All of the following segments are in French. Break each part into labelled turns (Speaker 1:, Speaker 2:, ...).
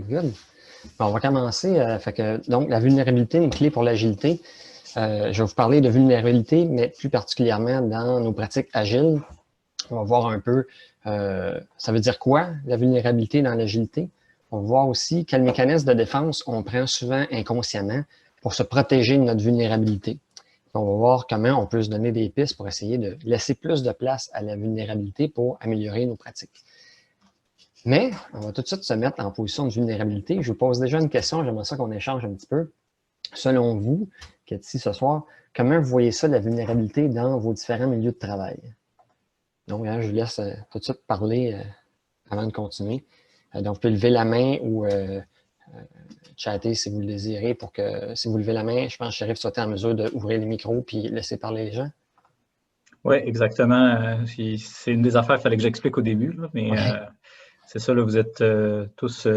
Speaker 1: good. Bon, on va commencer. Donc, la vulnérabilité, une clé pour l'agilité. Je vais vous parler de vulnérabilité, mais plus particulièrement dans nos pratiques agiles. On va voir un peu, ça veut dire quoi, la vulnérabilité dans l'agilité. On va voir aussi quels mécanismes de défense on prend souvent inconsciemment pour se protéger de notre vulnérabilité. On va voir comment on peut se donner des pistes pour essayer de laisser plus de place à la vulnérabilité pour améliorer nos pratiques. Mais on va tout de suite se mettre en position de vulnérabilité. Je vous pose déjà une question, j'aimerais ça qu'on échange un petit peu. Selon vous, qui êtes ici ce soir, comment vous voyez ça, la vulnérabilité dans vos différents milieux de travail? Donc, je vous laisse tout de suite parler avant de continuer. Donc, vous pouvez lever la main ou chatter si vous le désirez pour que, si vous levez la main, je pense que Chérif soit en mesure d'ouvrir les micros puis laisser parler les gens.
Speaker 2: Oui, exactement. C'est une des affaires qu'il fallait que j'explique au début, là, mais c'est ça, là, vous êtes tous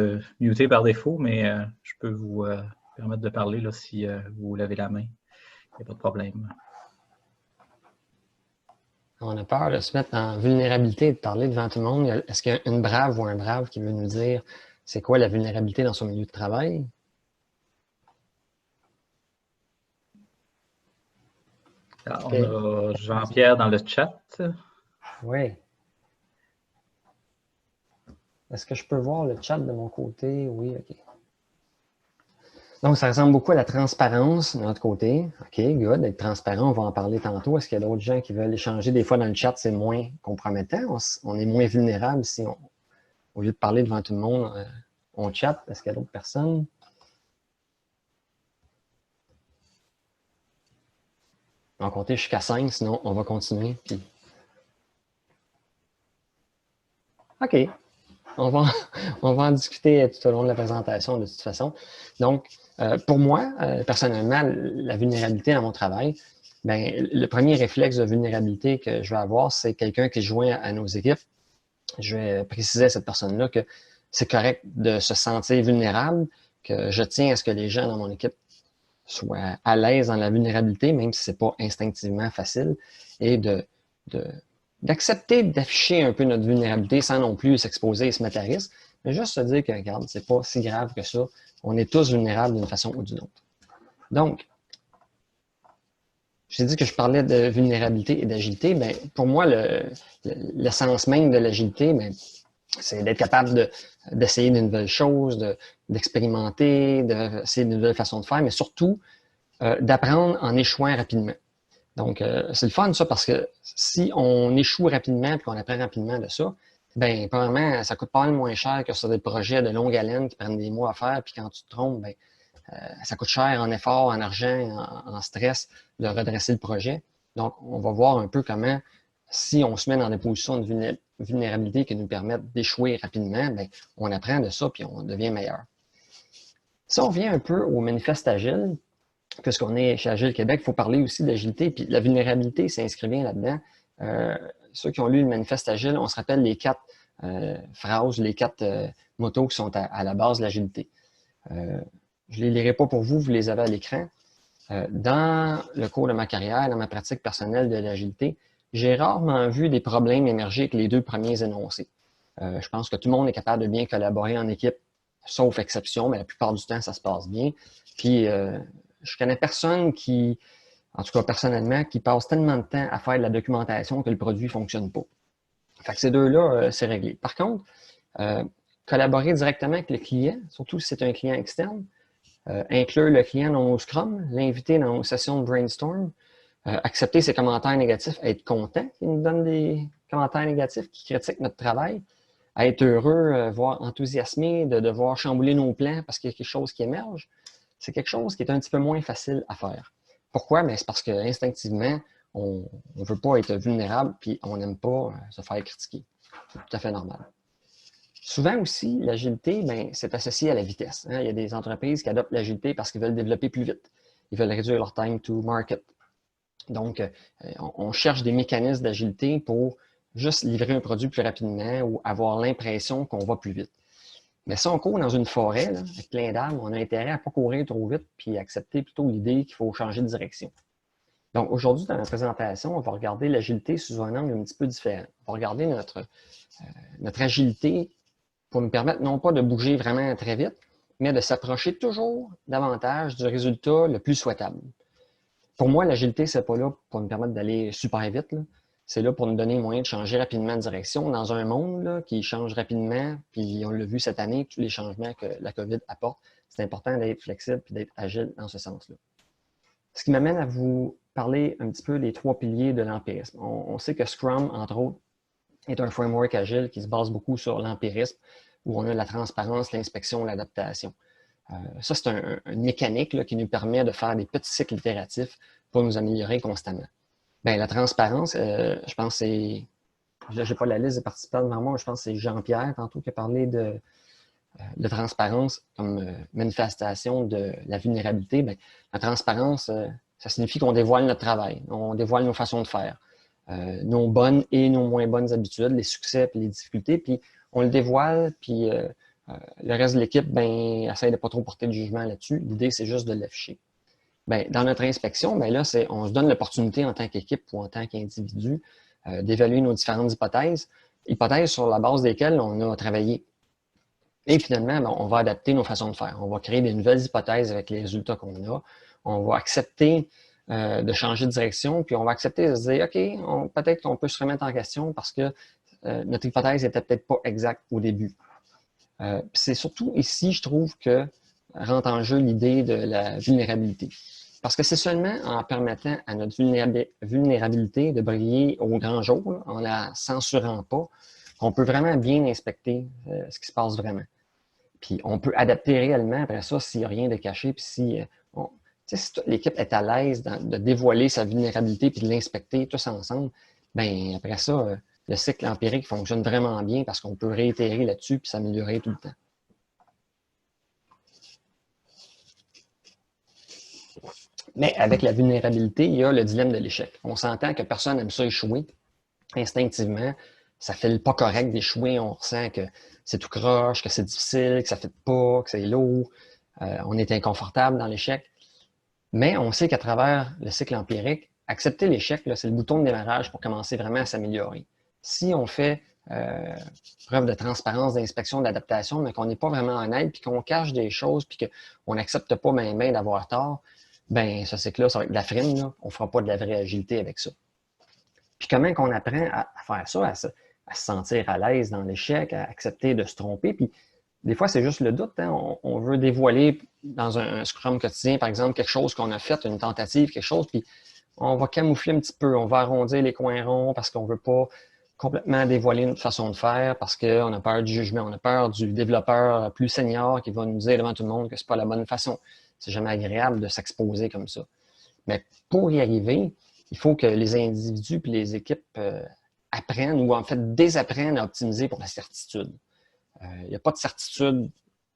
Speaker 2: mutés par défaut, mais je peux vous permettre de parler là, si vous levez la main. Il n'y a pas de problème.
Speaker 1: On a peur de se mettre en vulnérabilité et de parler devant tout le monde. Est-ce qu'il y a une brave ou un brave qui veut nous dire c'est quoi la vulnérabilité dans son milieu de travail?
Speaker 2: Alors, on a Jean-Pierre dans le chat.
Speaker 1: Oui. Est-ce que je peux voir le chat de mon côté? Oui, OK. Donc, ça ressemble beaucoup à la transparence de notre côté. OK, good. Être transparent, on va en parler tantôt. Est-ce qu'il y a d'autres gens qui veulent échanger? Des fois, dans le chat, c'est moins compromettant. On est moins vulnérable si au lieu de parler devant tout le monde, on chatte. Est-ce qu'il y a d'autres personnes? On va compter jusqu'à 5, sinon on va continuer. Puis... OK. On va en discuter tout au long de la présentation de toute façon. Donc, pour moi, personnellement, la vulnérabilité dans mon travail, bien, le premier réflexe de vulnérabilité que je vais avoir, c'est quelqu'un qui joint à nos équipes. Je vais préciser à cette personne-là que c'est correct de se sentir vulnérable, que je tiens à ce que les gens dans mon équipe soient à l'aise dans la vulnérabilité, même si ce n'est pas instinctivement facile, et d'accepter d'afficher un peu notre vulnérabilité sans non plus s'exposer et se mettre à risque, mais juste se dire que, regarde, c'est pas si grave que ça. On est tous vulnérables d'une façon ou d'une autre. Donc, j'ai dit que je parlais de vulnérabilité et d'agilité. Bien, pour moi, l'essence même de l'agilité, bien, c'est d'être capable d'essayer de nouvelles choses, d'expérimenter, d'essayer de nouvelles façons de faire, mais surtout d'apprendre en échouant rapidement. Donc, c'est le fun, ça, parce que si on échoue rapidement et qu'on apprend rapidement de ça, bien, premièrement, ça coûte pas mal moins cher que sur des projets de longue haleine qui prennent des mois à faire, puis quand tu te trompes, bien, ça coûte cher en effort, en argent, en stress de redresser le projet. Donc, on va voir un peu comment, si on se met dans des positions de vulnérabilité qui nous permettent d'échouer rapidement, bien, on apprend de ça puis on devient meilleur. Si on revient un peu au manifeste Agile, puisqu'on est chez Agile Québec, il faut parler aussi d'agilité, puis la vulnérabilité s'inscrit bien là-dedans. Ceux qui ont lu le manifeste Agile, on se rappelle les 4 phrases, les 4 motos qui sont à la base de l'agilité. Je ne les lirai pas pour vous, vous les avez à l'écran. Dans le cours de ma carrière, dans ma pratique personnelle de l'agilité, j'ai rarement vu des problèmes émerger avec les 2 premiers énoncés. Je pense que tout le monde est capable de bien collaborer en équipe, sauf exception, mais la plupart du temps, ça se passe bien. Puis, je connais personne qui, en tout cas personnellement, qui passe tellement de temps à faire de la documentation que le produit ne fonctionne pas. Fait que ces 2-là, c'est réglé. Par contre, collaborer directement avec le client, surtout si c'est un client externe, inclure le client dans nos Scrum, l'inviter dans nos sessions de brainstorm, accepter ses commentaires négatifs, être content qu'il nous donne des commentaires négatifs qui critiquent notre travail, être heureux, voire enthousiasmé de devoir chambouler nos plans parce qu'il y a quelque chose qui émerge, c'est quelque chose qui est un petit peu moins facile à faire. Pourquoi? C'est parce qu'instinctivement, on ne veut pas être vulnérable puis on n'aime pas se faire critiquer. C'est tout à fait normal. Souvent aussi, l'agilité, c'est associé à la vitesse. Il y a des entreprises qui adoptent l'agilité parce qu'ils veulent développer plus vite. Ils veulent réduire leur time to market. Donc, on cherche des mécanismes d'agilité pour juste livrer un produit plus rapidement ou avoir l'impression qu'on va plus vite. Mais si on court dans une forêt, là, avec plein d'arbres, on a intérêt à ne pas courir trop vite puis accepter plutôt l'idée qu'il faut changer de direction. Donc, aujourd'hui, dans la présentation, on va regarder l'agilité sous un angle un petit peu différent. On va regarder notre agilité pour me permettre non pas de bouger vraiment très vite, mais de s'approcher toujours davantage du résultat le plus souhaitable. Pour moi, l'agilité, c'est pas là pour me permettre d'aller super vite, là. C'est là pour nous donner le moyen de changer rapidement de direction dans un monde là, qui change rapidement, puis on l'a vu cette année, tous les changements que la COVID apporte, c'est important d'être flexible et d'être agile dans ce sens-là. Ce qui m'amène à vous parler un petit peu des 3 piliers de l'empirisme. On sait que Scrum, entre autres, est un framework agile qui se base beaucoup sur l'empirisme, où on a la transparence, l'inspection, l'adaptation. Ça, c'est une mécanique là, qui nous permet de faire des petits cycles itératifs pour nous améliorer constamment. Bien, la transparence, je pense que c'est... Je n'ai pas la liste des participants devant moi, je pense que c'est Jean-Pierre, tantôt, qui a parlé de transparence comme manifestation de la vulnérabilité. Bien, la transparence, ça signifie qu'on dévoile notre travail, on dévoile nos façons de faire, nos bonnes et nos moins bonnes habitudes, les succès et les difficultés, puis on le dévoile, puis le reste de l'équipe, ben, essaie de ne pas trop porter de jugement là-dessus. L'idée, c'est juste de l'afficher. Ben, dans notre inspection, ben là, on se donne l'opportunité en tant qu'équipe ou en tant qu'individu d'évaluer nos différentes hypothèses sur la base desquelles on a travaillé. Et finalement, ben, on va adapter nos façons de faire. On va créer des nouvelles hypothèses avec les résultats qu'on a. On va accepter de changer de direction, puis on va accepter de se dire, OK, peut-être qu'on peut se remettre en question parce que notre hypothèse n'était peut-être pas exacte au début. C'est surtout ici, je trouve, que rentre en jeu l'idée de la vulnérabilité. Parce que c'est seulement en permettant à notre vulnérabilité de briller au grand jour, là, en la censurant pas, qu'on peut vraiment bien inspecter ce qui se passe vraiment. Puis on peut adapter réellement après ça s'il n'y a rien de caché, puis si l'équipe est à l'aise de dévoiler sa vulnérabilité puis de l'inspecter tous ensemble, bien après ça, le cycle empirique fonctionne vraiment bien parce qu'on peut réitérer là-dessus puis s'améliorer tout le temps. Mais avec la vulnérabilité, il y a le dilemme de l'échec. On s'entend que personne n'aime ça échouer. Instinctivement, ça fait le pas correct d'échouer. On ressent que c'est tout croche, que c'est difficile, que ça ne fait pas, que c'est lourd. On est inconfortable dans l'échec. Mais on sait qu'à travers le cycle empirique, accepter l'échec, c'est le bouton de démarrage pour commencer vraiment à s'améliorer. Si on fait preuve de transparence, d'inspection, d'adaptation, mais qu'on n'est pas vraiment honnête, puis qu'on cache des choses, puis qu'on n'accepte pas même d'avoir tort, ben ce cycle-là, ça va être de la frime, là. On ne fera pas de la vraie agilité avec ça. Puis comment qu'on apprend à faire ça, à se sentir à l'aise dans l'échec, à accepter de se tromper, puis des fois, c'est juste le doute. Hein? On veut dévoiler dans un Scrum quotidien, par exemple, quelque chose qu'on a fait, une tentative, quelque chose, puis on va camoufler un petit peu, on va arrondir les coins ronds parce qu'on ne veut pas complètement dévoiler notre façon de faire, parce qu'on a peur du jugement, on a peur du développeur plus senior qui va nous dire devant tout le monde que ce n'est pas la bonne façon. C'est jamais agréable de s'exposer comme ça. Mais pour y arriver, il faut que les individus et les équipes apprennent ou en fait désapprennent à optimiser pour la certitude. Il n'y a pas de certitude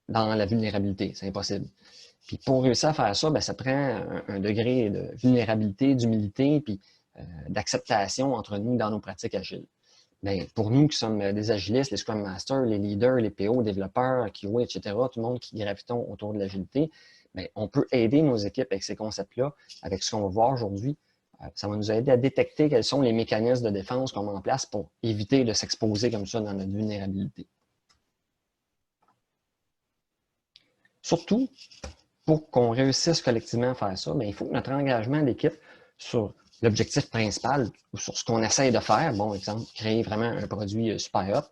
Speaker 1: dans la vulnérabilité, c'est impossible. Puis pour réussir à faire ça, bien, ça prend un degré de vulnérabilité, d'humilité, puis d'acceptation entre nous dans nos pratiques agiles. Bien, pour nous qui sommes des agilistes, les Scrum Masters, les leaders, les PO, développeurs, QA, etc., tout le monde qui gravitons autour de l'agilité, bien, on peut aider nos équipes avec ces concepts-là, avec ce qu'on va voir aujourd'hui. Ça va nous aider à détecter quels sont les mécanismes de défense qu'on met en place pour éviter de s'exposer comme ça dans notre vulnérabilité. Surtout, pour qu'on réussisse collectivement à faire ça, bien, il faut que notre engagement d'équipe sur l'objectif principal ou sur ce qu'on essaie de faire, bon, exemple, créer vraiment un produit super hot,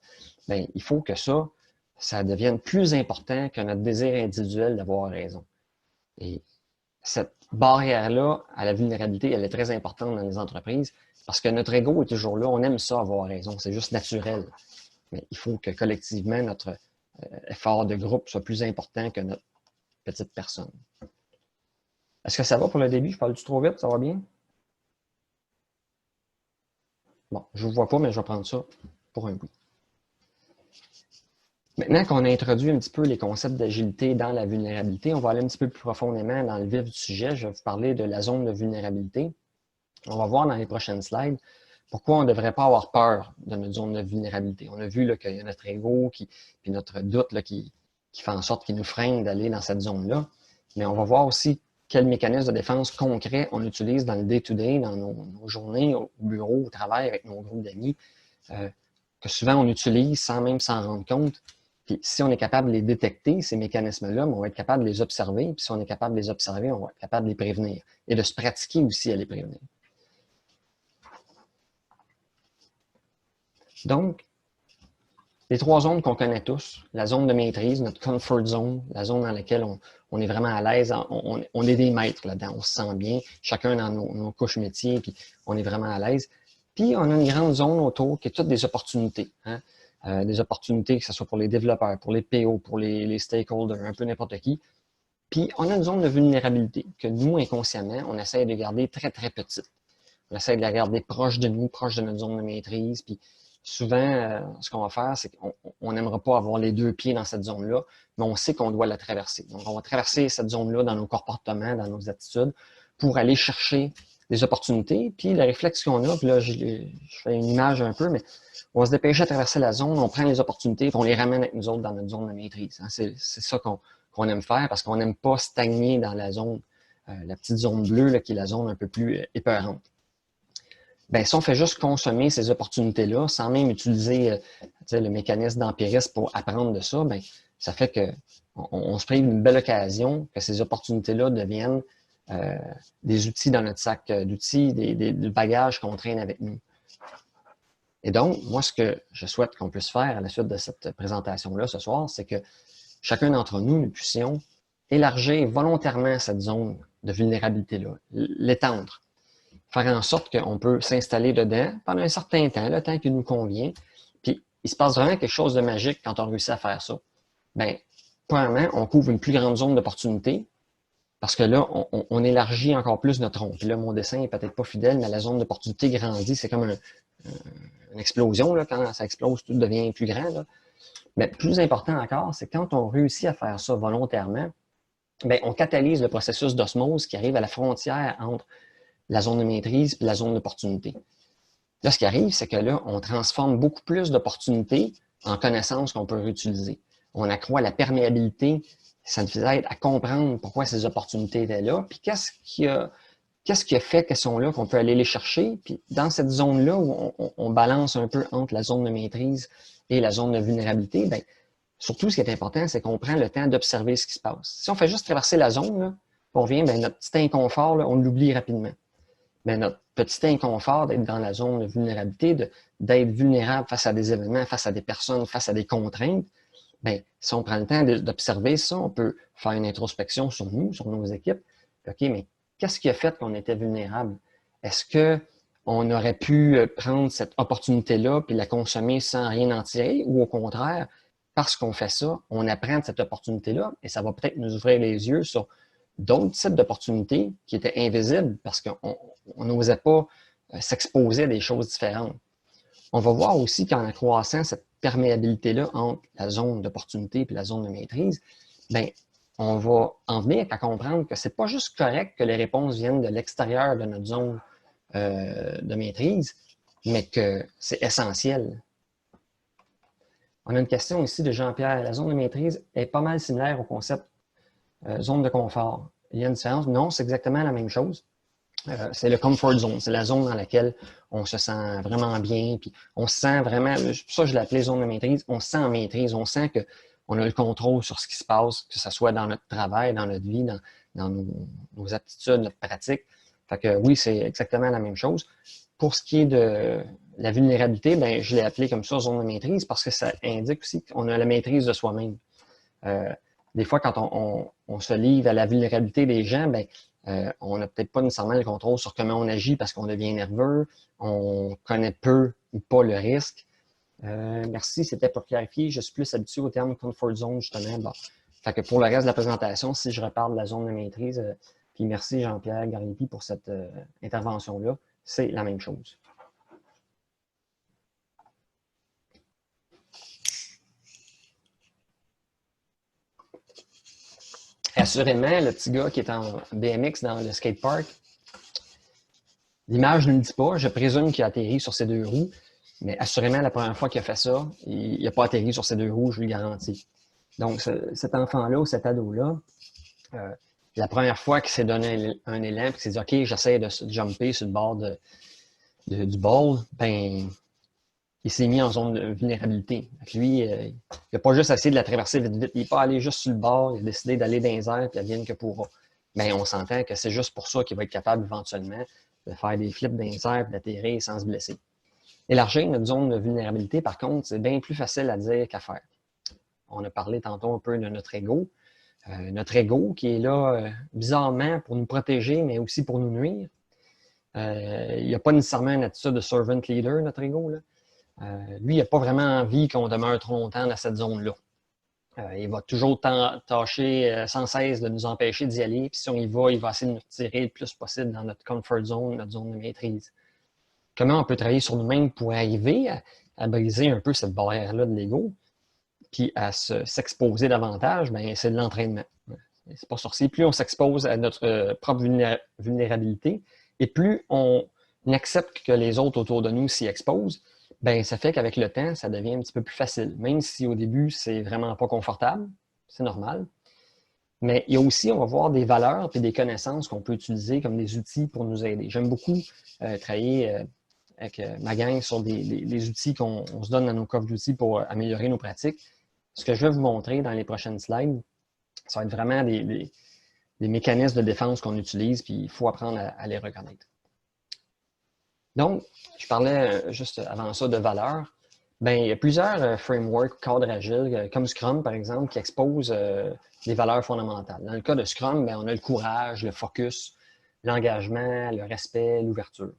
Speaker 1: bien, il faut que ça devienne plus important que notre désir individuel d'avoir raison. Et cette barrière-là à la vulnérabilité, elle est très importante dans les entreprises parce que notre ego est toujours là, on aime ça avoir raison, c'est juste naturel. Mais il faut que collectivement, notre effort de groupe soit plus important que notre petite personne. Est-ce que ça va pour le début? Je parle-tu trop vite? Ça va bien? Bon, je ne vous vois pas, mais je vais prendre ça pour un oui. Maintenant qu'on a introduit un petit peu les concepts d'agilité dans la vulnérabilité, on va aller un petit peu plus profondément dans le vif du sujet. Je vais vous parler de la zone de vulnérabilité. On va voir dans les prochaines slides pourquoi on ne devrait pas avoir peur de notre zone de vulnérabilité. On a vu qu'il y a notre ego puis notre doute là, qui fait en sorte qu'il nous freine d'aller dans cette zone-là. Mais on va voir aussi quels mécanismes de défense concrets on utilise dans le day-to-day, dans nos journées, au bureau, au travail, avec nos groupes d'amis, que souvent on utilise sans même s'en rendre compte. Puis si on est capable de les détecter, ces mécanismes-là, on va être capable de les observer. Puis si on est capable de les observer, on va être capable de les prévenir et de se pratiquer aussi à les prévenir. Donc, les 3 zones qu'on connaît tous, la zone de maîtrise, notre comfort zone, la zone dans laquelle on est vraiment à l'aise, on est des maîtres là-dedans, on se sent bien, chacun dans nos couches métiers, puis on est vraiment à l'aise. Puis on a une grande zone autour qui est toutes des opportunités. Hein? Des opportunités, que ce soit pour les développeurs, pour les PO, pour les stakeholders, un peu n'importe qui. Puis on a une zone de vulnérabilité que nous, inconsciemment, on essaie de garder très, très petite. On essaie de la garder proche de nous, proche de notre zone de maîtrise, puis souvent, ce qu'on va faire, c'est qu'on n'aimera pas avoir les 2 pieds dans cette zone-là, mais on sait qu'on doit la traverser. Donc, on va traverser cette zone-là dans nos comportements, dans nos attitudes, pour aller chercher des opportunités. Puis, le réflexe qu'on a, puis là, je fais une image un peu, mais on va se dépêcher à traverser la zone, on prend les opportunités, puis on les ramène avec nous autres dans notre zone de maîtrise. Hein. C'est ça qu'on aime faire, parce qu'on n'aime pas stagner dans la zone, la petite zone bleue, là, qui est la zone un peu plus épeurante. Ben, si on fait juste consommer ces opportunités-là, sans même utiliser le mécanisme d'empirisme pour apprendre de ça, ben, ça fait qu'on se prive d'une belle occasion que ces opportunités-là deviennent des outils dans notre sac d'outils, des bagages qu'on traîne avec nous. Et donc, moi, ce que je souhaite qu'on puisse faire à la suite de cette présentation-là ce soir, c'est que chacun d'entre nous, nous puissions élargir volontairement cette zone de vulnérabilité-là, l'étendre. Faire en sorte qu'on peut s'installer dedans pendant un certain temps, le temps qui nous convient. Puis, il se passe vraiment quelque chose de magique quand on réussit à faire ça. Bien, premièrement, on couvre une plus grande zone d'opportunité parce que là, on élargit encore plus notre rond. Puis là, mon dessin n'est peut-être pas fidèle, mais la zone d'opportunité grandit. C'est comme une explosion. Là, quand ça explose, tout devient plus grand. Là. Mais plus important encore, c'est quand on réussit à faire ça volontairement, bien, on catalyse le processus d'osmose qui arrive à la frontière entre la zone de maîtrise et la zone d'opportunité. Là, ce qui arrive, c'est que là, on transforme beaucoup plus d'opportunités en connaissances qu'on peut réutiliser. On accroît la perméabilité, ça nous aide à comprendre pourquoi ces opportunités étaient là, puis qu'est-ce qui a fait qu'elles sont là, qu'on peut aller les chercher. Puis dans cette zone-là où on balance un peu entre la zone de maîtrise et la zone de vulnérabilité, bien, surtout, ce qui est important, c'est qu'on prend le temps d'observer ce qui se passe. Si on fait juste traverser la zone, là, on revient, bien, notre petit inconfort, là, on l'oublie rapidement. Mais notre petit inconfort d'être dans la zone de vulnérabilité, d'être vulnérable face à des événements, face à des personnes, face à des contraintes, bien, si on prend le temps d'observer ça, on peut faire une introspection sur nous, sur nos équipes. OK, mais qu'est-ce qui a fait qu'on était vulnérable? Est-ce qu'on aurait pu prendre cette opportunité-là puis la consommer sans rien en tirer? Ou au contraire, parce qu'on fait ça, on apprend de cette opportunité-là et ça va peut-être nous ouvrir les yeux sur d'autres types d'opportunités qui étaient invisibles parce qu'on n'osait pas s'exposer à des choses différentes. On va voir aussi qu'en accroissant cette perméabilité-là entre la zone d'opportunité et la zone de maîtrise, bien, on va en venir à comprendre que c'est pas juste correct que les réponses viennent de l'extérieur de notre zone de maîtrise, mais que c'est essentiel. On a une question ici de Jean-Pierre. La zone de maîtrise est pas mal similaire au concept zone de confort. Il y a une différence? Non, c'est exactement la même chose. C'est le comfort zone. C'est la zone dans laquelle on se sent vraiment bien. Puis on se sent vraiment, c'est pour ça que je l'appelais zone de maîtrise, on se sent en maîtrise. On sent qu'on a le contrôle sur ce qui se passe, que ce soit dans notre travail, dans notre vie, dans nos aptitudes, notre pratique. Fait que oui, c'est exactement la même chose. Pour ce qui est de la vulnérabilité, ben, je l'ai appelé comme ça zone de maîtrise parce que ça indique aussi qu'on a la maîtrise de soi-même. Des fois, quand on se livre à la vulnérabilité des gens, ben, on n'a peut-être pas nécessairement le contrôle sur comment on agit parce qu'on devient nerveux, on connaît peu ou pas le risque. Merci, c'était pour clarifier. Je suis plus habitué au terme comfort zone, justement. Bon. Fait que pour le reste de la présentation, si je reparle de la zone de maîtrise, puis merci Jean-Pierre Garipi pour cette intervention-là, c'est la même chose. Assurément, le petit gars qui est en BMX dans le skatepark, l'image ne le dit pas. Je présume qu'il a atterri sur ses 2 roues, mais assurément, la première fois qu'il a fait ça, il n'a pas atterri sur ses 2 roues, je vous le garantis. Donc, cet enfant-là ou cet ado-là, la première fois qu'il s'est donné un élan et qu'il s'est dit « OK, j'essaie de jumper sur le bord du ball », ben, il s'est mis en zone de vulnérabilité. Donc lui, il n'a pas juste essayé de la traverser vite, vite. Il n'est pas allé juste sur le bord. Il a décidé d'aller dans les airs, puis advienne que pourra. Mais on s'entend que c'est juste pour ça qu'il va être capable éventuellement de faire des flips dans les airs, puis d'atterrir sans se blesser. Élargir notre zone de vulnérabilité, par contre, c'est bien plus facile à dire qu'à faire. On a parlé tantôt un peu de notre ego. Notre ego qui est là bizarrement pour nous protéger, mais aussi pour nous nuire. Il n'y a pas nécessairement une attitude de servant leader, notre ego, là. Lui, il n'a pas vraiment envie qu'on demeure trop longtemps dans cette zone-là. Il va toujours tâcher sans cesse de nous empêcher d'y aller. Puis si on y va, il va essayer de nous retirer le plus possible dans notre comfort zone, notre zone de maîtrise. Comment on peut travailler sur nous-mêmes pour arriver à briser un peu cette barrière-là de l'ego, puis à s'exposer davantage, ben, c'est de l'entraînement. C'est pas sorcier. Plus on s'expose à notre propre vulnérabilité et plus on accepte que les autres autour de nous s'y exposent, ben, ça fait qu'avec le temps, ça devient un petit peu plus facile. Même si au début, c'est vraiment pas confortable, c'est normal. Mais il y a aussi, on va voir des valeurs et des connaissances qu'on peut utiliser comme des outils pour nous aider. J'aime beaucoup travailler avec ma gang sur des outils qu'on se donne dans nos coffres d'outils pour améliorer nos pratiques. Ce que je vais vous montrer dans les prochaines slides, ça va être vraiment des mécanismes de défense qu'on utilise, puis il faut apprendre à les reconnaître. Donc, je parlais juste avant ça de valeurs. Bien, il y a plusieurs frameworks, cadres agiles, comme Scrum, par exemple, qui exposent des valeurs fondamentales. Dans le cas de Scrum, bien, on a le courage, le focus, l'engagement, le respect, l'ouverture.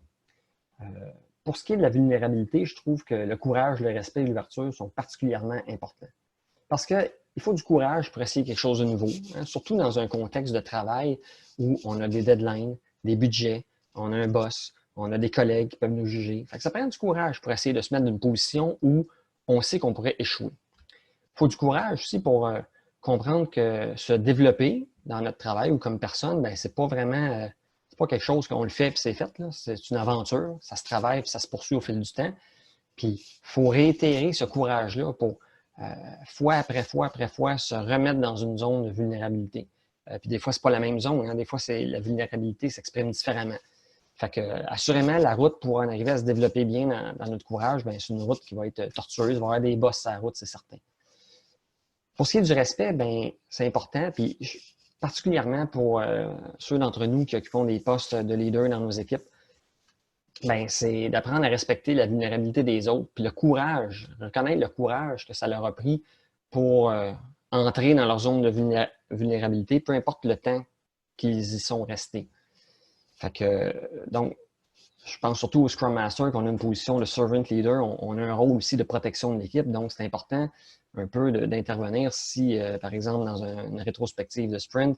Speaker 1: Pour ce qui est de la vulnérabilité, je trouve que le courage, le respect et l'ouverture sont particulièrement importants. Parce qu'il faut du courage pour essayer quelque chose de nouveau, hein, surtout dans un contexte de travail où on a des deadlines, des budgets, on a un boss, on a des collègues qui peuvent nous juger. Fait que ça prend du courage pour essayer de se mettre dans une position où on sait qu'on pourrait échouer. Il faut du courage aussi pour comprendre que se développer dans notre travail ou comme personne, ben, c'est pas vraiment, c'est pas quelque chose qu'on le fait puis c'est fait, là. C'est une aventure, ça se travaille puis ça se poursuit au fil du temps. Puis il faut réitérer ce courage-là pour fois après fois après fois se remettre dans une zone de vulnérabilité. Puis des fois, c'est pas la même zone, hein. Des fois, la vulnérabilité s'exprime différemment. Fait que, assurément, la route pour en arriver à se développer bien dans notre courage, ben, c'est une route qui va être tortueuse, il va y avoir des bosses sur la route, c'est certain. Pour ce qui est du respect, ben, c'est important, puis particulièrement pour ceux d'entre nous qui occupons des postes de leader dans nos équipes, ben, c'est d'apprendre à respecter la vulnérabilité des autres, puis le courage, reconnaître le courage que ça leur a pris pour entrer dans leur zone de vulnérabilité, peu importe le temps qu'ils y sont restés. Fait que, donc, je pense surtout au Scrum Master, qu'on a une position de servant leader, on a un rôle aussi de protection de l'équipe, donc c'est important un peu d'intervenir si, par exemple, dans une rétrospective de sprint,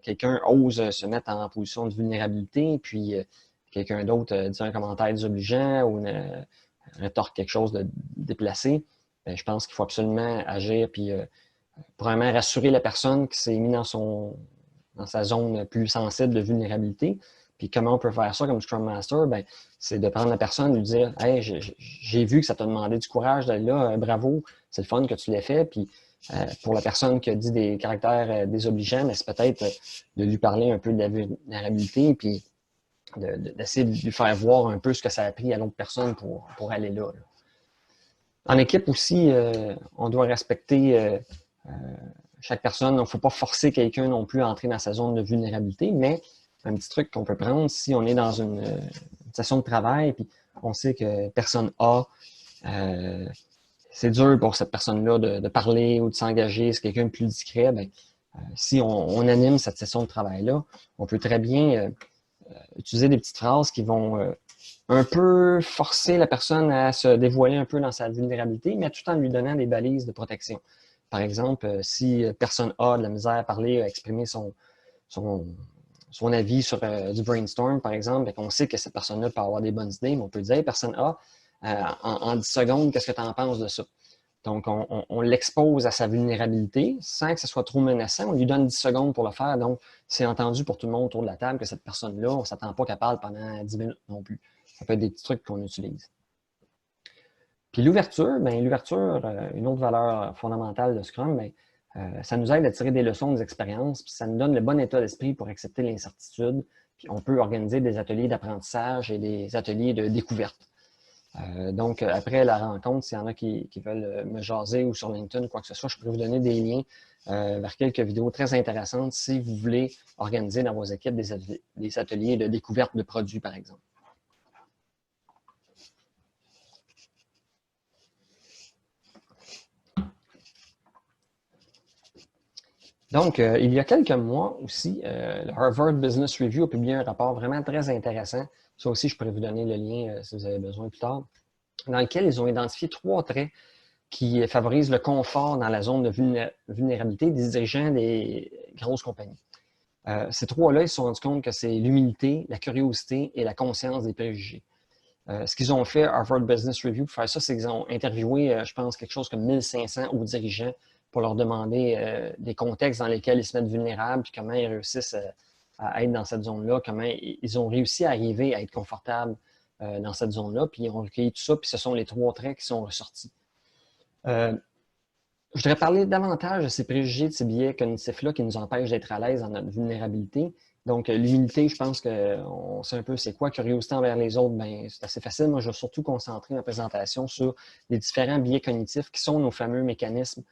Speaker 1: quelqu'un ose se mettre en position de vulnérabilité, puis quelqu'un d'autre dit un commentaire désobligeant ou rétorque quelque chose de déplacé, bien, je pense qu'il faut absolument agir, puis probablement rassurer la personne qui s'est mise dans sa zone plus sensible de vulnérabilité. Puis comment on peut faire ça comme Scrum Master? Ben, c'est de prendre la personne et lui dire « Hey, j'ai vu que ça t'a demandé du courage d'aller là, bravo, c'est le fun que tu l'aies fait. » Puis pour la personne qui a dit des caractères désobligeants, c'est peut-être de lui parler un peu de la vulnérabilité, puis d'essayer de lui faire voir un peu ce que ça a pris à l'autre personne pour aller là. En équipe aussi, on doit respecter chaque personne. Il ne faut pas forcer quelqu'un non plus à entrer dans sa zone de vulnérabilité, mais un petit truc qu'on peut prendre si on est dans une session de travail puis on sait que personne A, c'est dur pour cette personne-là de parler ou de s'engager, c'est quelqu'un de plus discret, ben, si on anime cette session de travail-là, on peut très bien utiliser des petites phrases qui vont un peu forcer la personne à se dévoiler un peu dans sa vulnérabilité, mais tout en lui donnant des balises de protection. Par exemple, si personne A a de la misère à parler, à exprimer son avis sur du brainstorm, par exemple, qu'on sait que cette personne-là peut avoir des bonnes idées, mais on peut dire hey, personne A, en 10 secondes, qu'est-ce que tu en penses de ça? Donc, on l'expose à sa vulnérabilité sans que ce soit trop menaçant. On lui donne 10 secondes pour le faire. Donc, c'est entendu pour tout le monde autour de la table que cette personne-là, on ne s'attend pas qu'elle parle pendant 10 minutes non plus. Ça peut être des petits trucs qu'on utilise. Puis l'ouverture, bien, l'ouverture, une autre valeur fondamentale de Scrum, bien, ça nous aide à tirer des leçons des expériences, puis ça nous donne le bon état d'esprit pour accepter l'incertitude. Puis on peut organiser des ateliers d'apprentissage et des ateliers de découverte. Donc, après la rencontre, s'il y en a qui veulent me jaser ou sur LinkedIn ou quoi que ce soit, je pourrais vous donner des liens vers quelques vidéos très intéressantes si vous voulez organiser dans vos équipes des ateliers de découverte de produits, par exemple. Donc, il y a quelques mois aussi, le Harvard Business Review a publié un rapport vraiment très intéressant. Ça aussi, je pourrais vous donner le lien si vous avez besoin plus tard, dans lequel ils ont identifié 3 traits qui favorisent le confort dans la zone de vulnérabilité des dirigeants des grosses compagnies. Ces 3-là, ils se sont rendus compte que c'est l'humilité, la curiosité et la conscience des préjugés. Ce qu'ils ont fait, Harvard Business Review, pour faire ça, c'est qu'ils ont interviewé, je pense, quelque chose comme 1500 hauts dirigeants pour leur demander des contextes dans lesquels ils se mettent vulnérables, puis comment ils réussissent à être dans cette zone-là, comment ils ont réussi à arriver à être confortables dans cette zone-là, puis ils ont recueilli tout ça, puis ce sont les 3 traits qui sont ressortis. Je voudrais parler davantage de ces préjugés, de ces biais cognitifs-là qui nous empêchent d'être à l'aise dans notre vulnérabilité. Donc, l'humilité, je pense qu'on sait un peu c'est quoi. Curiosité envers les autres, ben, c'est assez facile. Moi, je vais surtout concentrer ma présentation sur les différents biais cognitifs qui sont nos fameux mécanismes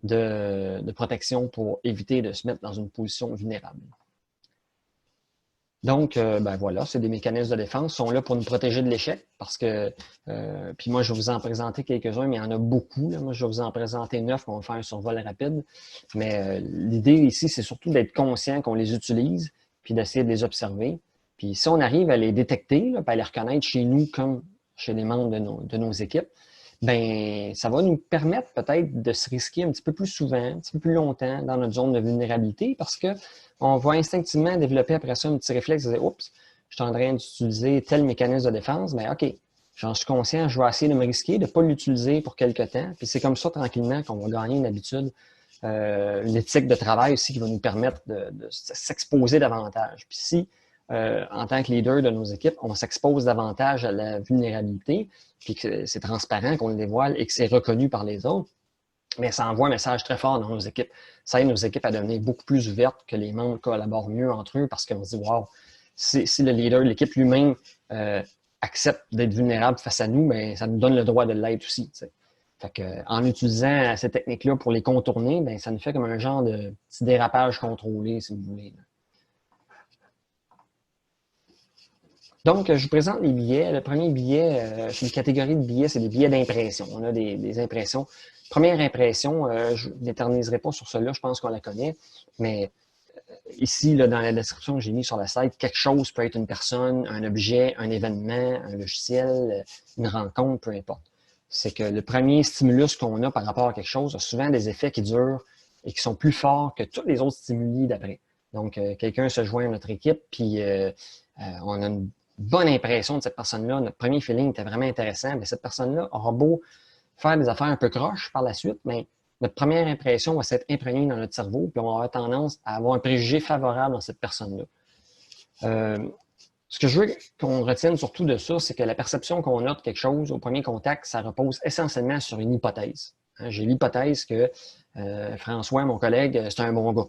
Speaker 1: de protection pour éviter de se mettre dans une position vulnérable. Donc, ben voilà, c'est des mécanismes de défense, sont là pour nous protéger de l'échec parce que, puis moi, je vais vous en présenter quelques-uns, mais il y en a beaucoup. Là. Moi, je vais vous en présenter 9, on va faire un survol rapide. Mais l'idée ici, c'est surtout d'être conscient qu'on les utilise, puis d'essayer de les observer. Puis si on arrive à les détecter, là, puis à les reconnaître chez nous comme chez les membres de nos équipes, ben ça va nous permettre peut-être de se risquer un petit peu plus souvent, un petit peu plus longtemps dans notre zone de vulnérabilité parce que on va instinctivement développer après ça un petit réflexe de dire « Oups, je suis en train d'utiliser tel mécanisme de défense, mais OK, j'en suis conscient, je vais essayer de me risquer, de ne pas l'utiliser pour quelque temps. » Puis c'est comme ça, tranquillement, qu'on va gagner une habitude, une éthique de travail aussi qui va nous permettre de s'exposer davantage. Puis si, en tant que leader de nos équipes, on s'expose davantage à la vulnérabilité, puis que c'est transparent, qu'on le dévoile et que c'est reconnu par les autres, mais ça envoie un message très fort dans nos équipes. Ça aide nos équipes à devenir beaucoup plus ouvertes, que les membres collaborent mieux entre eux parce qu'on se dit, wow, si le leader de l'équipe lui-même accepte d'être vulnérable face à nous, bien, ça nous donne le droit de l'être aussi. T'sais. Fait que, en utilisant ces techniques-là pour les contourner, bien, ça nous fait comme un genre de petit dérapage contrôlé, si vous voulez. Donc, je vous présente les billets. Le premier billet, c'est une catégorie de billets, c'est des billets d'impression. On a des impressions. Première impression, je n'éterniserai pas sur cela, je pense qu'on la connaît, mais ici, là, dans la description que j'ai mis sur la site, quelque chose peut être une personne, un objet, un événement, un logiciel, une rencontre, peu importe. C'est que le premier stimulus qu'on a par rapport à quelque chose a souvent des effets qui durent et qui sont plus forts que tous les autres stimuli d'après. Donc, quelqu'un se joint à notre équipe, puis on a une bonne impression de cette personne-là. Notre premier feeling était vraiment intéressant, mais cette personne-là aura beau faire des affaires un peu croches par la suite, mais notre première impression va s'être imprégnée dans notre cerveau, puis on va avoir tendance à avoir un préjugé favorable dans cette personne-là. Ce que je veux qu'on retienne surtout de ça, c'est que la perception qu'on a de quelque chose au premier contact, ça repose essentiellement sur une hypothèse. Hein, j'ai l'hypothèse que François, mon collègue, c'est un bon gars.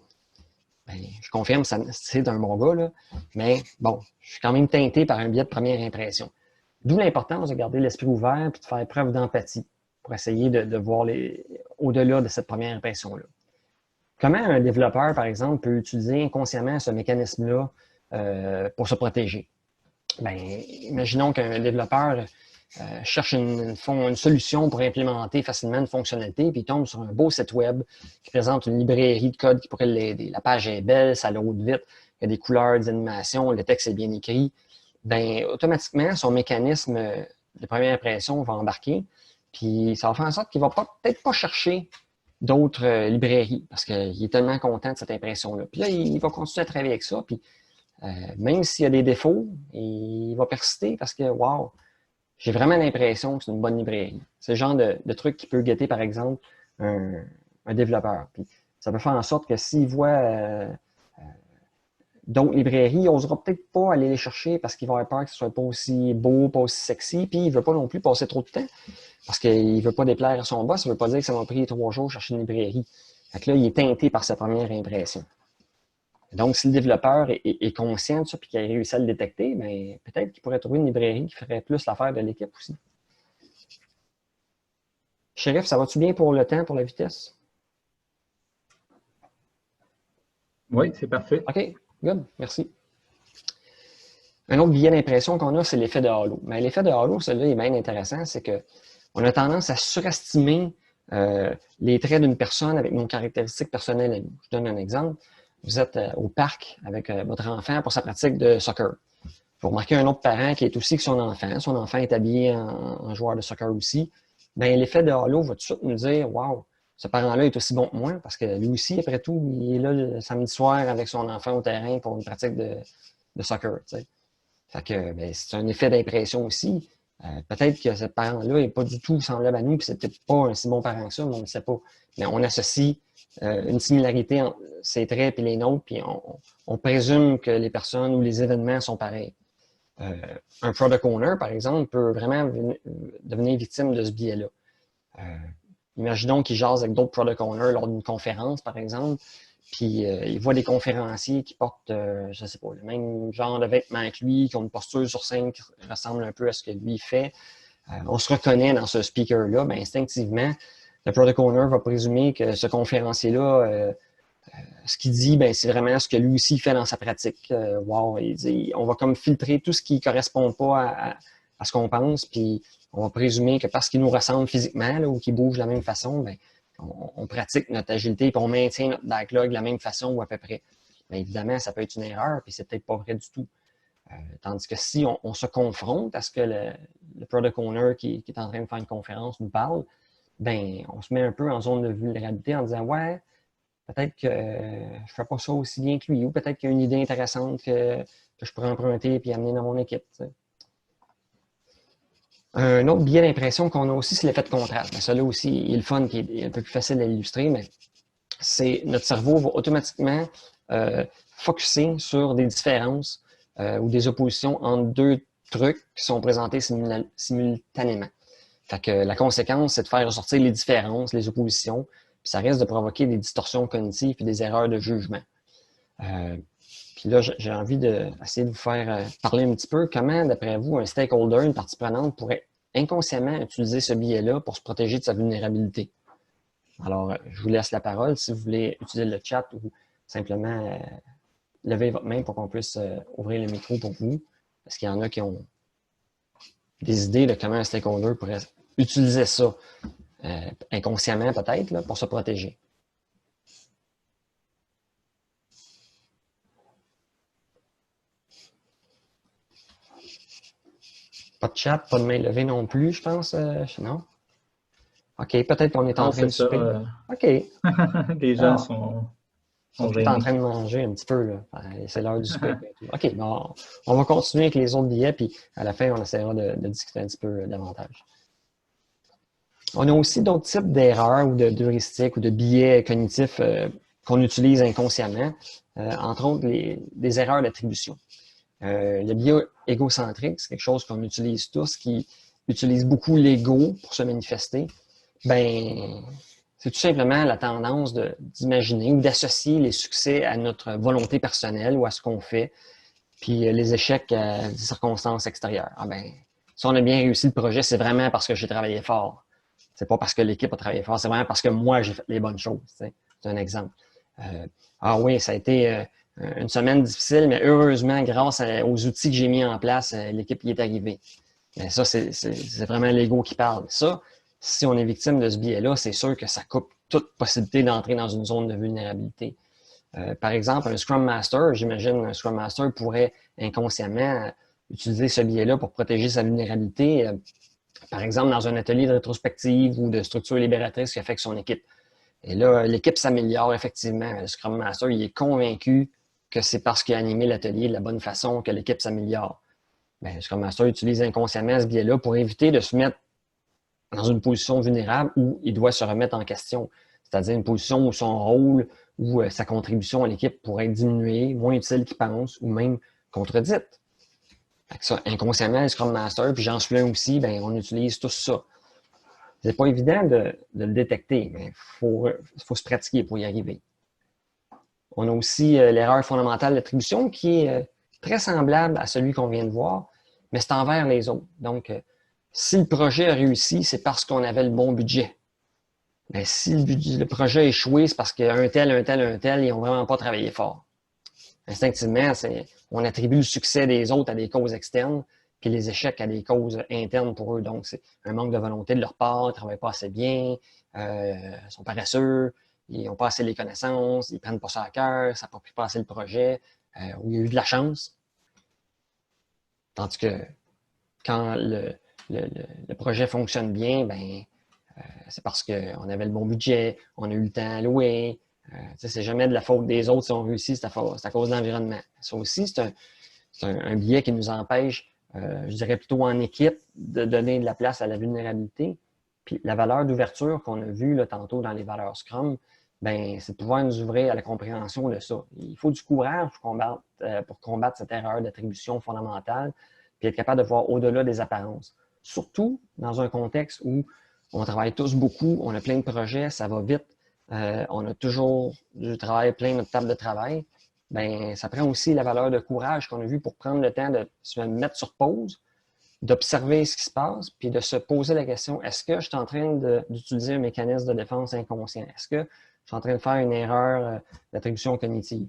Speaker 1: Ben, je confirme, c'est un bon gars, là, mais bon, je suis quand même teinté par un biais de première impression. D'où l'importance de garder l'esprit ouvert et de faire preuve d'empathie pour essayer de voir au-delà de cette première impression-là. Comment un développeur, par exemple, peut utiliser inconsciemment ce mécanisme-là pour se protéger? Bien, imaginons qu'un développeur cherche une solution pour implémenter facilement une fonctionnalité, puis il tombe sur un beau site web qui présente une librairie de code qui pourrait l'aider. La page est belle, ça load vite, il y a des couleurs, des animations, le texte est bien écrit. Bien, automatiquement, son mécanisme de première impression va embarquer, puis ça va faire en sorte qu'il ne va peut-être pas chercher d'autres librairies parce qu'il est tellement content de cette impression-là. Puis là, il va continuer à travailler avec ça, puis même s'il y a des défauts, il va persister parce que, wow, j'ai vraiment l'impression que c'est une bonne librairie. C'est le genre de truc qui peut guetter, par exemple, un développeur. Puis ça peut faire en sorte que s'il voit d'autres librairies, il n'osera peut-être pas aller les chercher parce qu'il va avoir peur que ce ne soit pas aussi beau, pas aussi sexy, puis il ne veut pas non plus passer trop de temps parce qu'il ne veut pas déplaire à son boss. Ça ne veut pas dire que ça m'a pris 3 jours de chercher une librairie. Fait que là, il est teinté par sa première impression. Donc, si le développeur est conscient de ça et qu'il a réussi à le détecter, bien, peut-être qu'il pourrait trouver une librairie qui ferait plus l'affaire de l'équipe aussi. Shérif, ça va-tu bien pour le temps, pour la vitesse?
Speaker 2: Oui, c'est parfait.
Speaker 1: OK, good, merci. Un autre biais d'impression qu'on a, c'est l'effet de halo. Mais l'effet de halo, celui-là est bien intéressant, c'est qu'on a tendance à surestimer les traits d'une personne avec nos caractéristiques personnelles à nous. Je donne un exemple. Vous êtes au parc avec votre enfant pour sa pratique de soccer. Vous remarquez un autre parent qui est aussi que son enfant. Son enfant est habillé en joueur de soccer aussi. Bien, l'effet de halo va tout de suite nous dire « Wow, ce parent-là est aussi bon que moi » parce que lui aussi, après tout, il est là le samedi soir avec son enfant au terrain pour une pratique de soccer. Tu sais. Fait que ben, c'est un effet d'impression aussi. Peut-être que ce parent-là n'est pas du tout semblable à nous, puis c'est peut-être pas un si bon parent que ça, mais on ne le sait pas. Mais on associe une similarité entre ses traits et les nôtres, puis on présume que les personnes ou les événements sont pareils. Un product owner, par exemple, peut vraiment devenir victime de ce biais-là. Imaginons qu'il jase avec d'autres product owners lors d'une conférence, par exemple, puis il voit des conférenciers qui portent, je ne sais pas, le même genre de vêtements que lui, qui ont une posture sur scène qui ressemble un peu à ce que lui fait. On se reconnaît dans ce speaker-là, bien, instinctivement, le product owner va présumer que ce conférencier-là, ce qu'il dit, ben, c'est vraiment ce que lui aussi fait dans sa pratique. Wow, il dit, on va comme filtrer tout ce qui ne correspond pas à ce qu'on pense, puis on va présumer que parce qu'il nous ressemble physiquement là, ou qu'il bouge de la même façon, ben, on pratique notre agilité et on maintient notre backlog de la même façon ou à peu près. Bien, évidemment, ça peut être une erreur, puis c'est peut-être pas vrai du tout. Tandis que si on se confronte à ce que le product owner qui est en train de faire une conférence nous parle, ben, on se met un peu en zone de vulnérabilité en disant « Ouais, peut-être que je fais pas ça aussi bien que lui, ou peut-être qu'il y a une idée intéressante que je pourrais emprunter et amener dans mon équipe. » Un autre biais d'impression qu'on a aussi, c'est l'effet de contraste. Mais ça là aussi, il est le fun, qui est un peu plus facile à illustrer, mais c'est notre cerveau va automatiquement focusser sur des différences ou des oppositions entre deux trucs qui sont présentés simultanément. Fait que la conséquence, c'est de faire ressortir les différences, les oppositions, puis ça risque de provoquer des distorsions cognitives et des erreurs de jugement. Puis là, j'ai envie d'essayer de vous faire parler un petit peu comment, d'après vous, un stakeholder, une partie prenante, pourrait inconsciemment utiliser ce biais-là pour se protéger de sa vulnérabilité. Alors, je vous laisse la parole si vous voulez utiliser le chat ou simplement lever votre main pour qu'on puisse ouvrir le micro pour vous. Parce qu'il y en a qui ont des idées de comment un stakeholder pourrait utiliser ça inconsciemment peut-être pour se protéger. Pas de chat, pas de main levée non plus, je pense. Non? OK, peut-être qu'on est en train de souper. OK.
Speaker 2: Les gens sont
Speaker 1: tous en train de manger un petit peu. Là. C'est l'heure du souper. OK, bon, on va continuer avec les autres billets, puis à la fin, on essaiera de discuter un petit peu davantage. On a aussi d'autres types d'erreurs ou d'heuristiques ou de biais cognitifs qu'on utilise inconsciemment, entre autres des erreurs d'attribution. Le biais égocentrique, c'est quelque chose qu'on utilise tous, qui utilise beaucoup l'ego pour se manifester. Ben, c'est tout simplement la tendance d'imaginer ou d'associer les succès à notre volonté personnelle ou à ce qu'on fait, puis les échecs à des circonstances extérieures. Ah ben, si on a bien réussi le projet, c'est vraiment parce que j'ai travaillé fort. C'est pas parce que l'équipe a travaillé fort, c'est vraiment parce que moi, j'ai fait les bonnes choses. C'est un exemple. Ah oui, ça a été une semaine difficile, mais heureusement, grâce aux outils que j'ai mis en place, l'équipe y est arrivée. Mais ça, c'est vraiment l'ego qui parle. Ça, si on est victime de ce biais-là, c'est sûr que ça coupe toute possibilité d'entrer dans une zone de vulnérabilité. Par exemple, un Scrum Master, j'imagine un Scrum Master pourrait inconsciemment utiliser ce biais-là pour protéger sa vulnérabilité. Par exemple, dans un atelier de rétrospective ou de structure libératrice qui affecte son équipe. Et là, l'équipe s'améliore effectivement. Le Scrum Master, il est convaincu que c'est parce qu'il a animé l'atelier de la bonne façon que l'équipe s'améliore. Bien, le Scrum Master utilise inconsciemment ce biais-là pour éviter de se mettre dans une position vulnérable où il doit se remettre en question. C'est-à-dire une position où son rôle ou sa contribution à l'équipe pourrait être diminuée, moins utile qu'il pense ou même contredite. Ça, inconsciemment, le Scrum Master, puis j'en suis un aussi, ben, on utilise tout ça. C'est pas évident de le détecter, mais il faut se pratiquer pour y arriver. On a aussi l'erreur fondamentale d'attribution qui est très semblable à celui qu'on vient de voir, mais c'est envers les autres. Donc, si le projet a réussi, c'est parce qu'on avait le bon budget. Ben, si le projet a échoué, c'est parce qu'un tel, ils n'ont vraiment pas travaillé fort. Instinctivement, on attribue le succès des autres à des causes externes, puis les échecs à des causes internes pour eux. Donc, c'est un manque de volonté de leur part, ils ne travaillent pas assez bien, ils sont paresseux, ils n'ont pas assez les connaissances, ils ne prennent pas ça à cœur, ça n'a pas pu passer le projet, ou il y a eu de la chance. Tandis que quand le projet fonctionne bien, ben, c'est parce qu'on avait le bon budget, on a eu le temps à louer. C'est jamais de la faute des autres si on réussit, c'est à cause de l'environnement. Ça aussi, c'est un biais qui nous empêche, je dirais plutôt en équipe, de donner de la place à la vulnérabilité. Puis la valeur d'ouverture qu'on a vue là, tantôt dans les valeurs Scrum, ben, c'est de pouvoir nous ouvrir à la compréhension de ça. Il faut du courage pour combattre cette erreur d'attribution fondamentale, puis être capable de voir au-delà des apparences. Surtout dans un contexte où on travaille tous beaucoup, on a plein de projets, ça va vite, on a toujours du travail plein notre table de travail. Ben, ça prend aussi la valeur de courage qu'on a vu pour prendre le temps de se mettre sur pause, d'observer ce qui se passe, puis de se poser la question, est-ce que je suis en train d'utiliser un mécanisme de défense inconscient? Est-ce que je suis en train de faire une erreur d'attribution cognitive?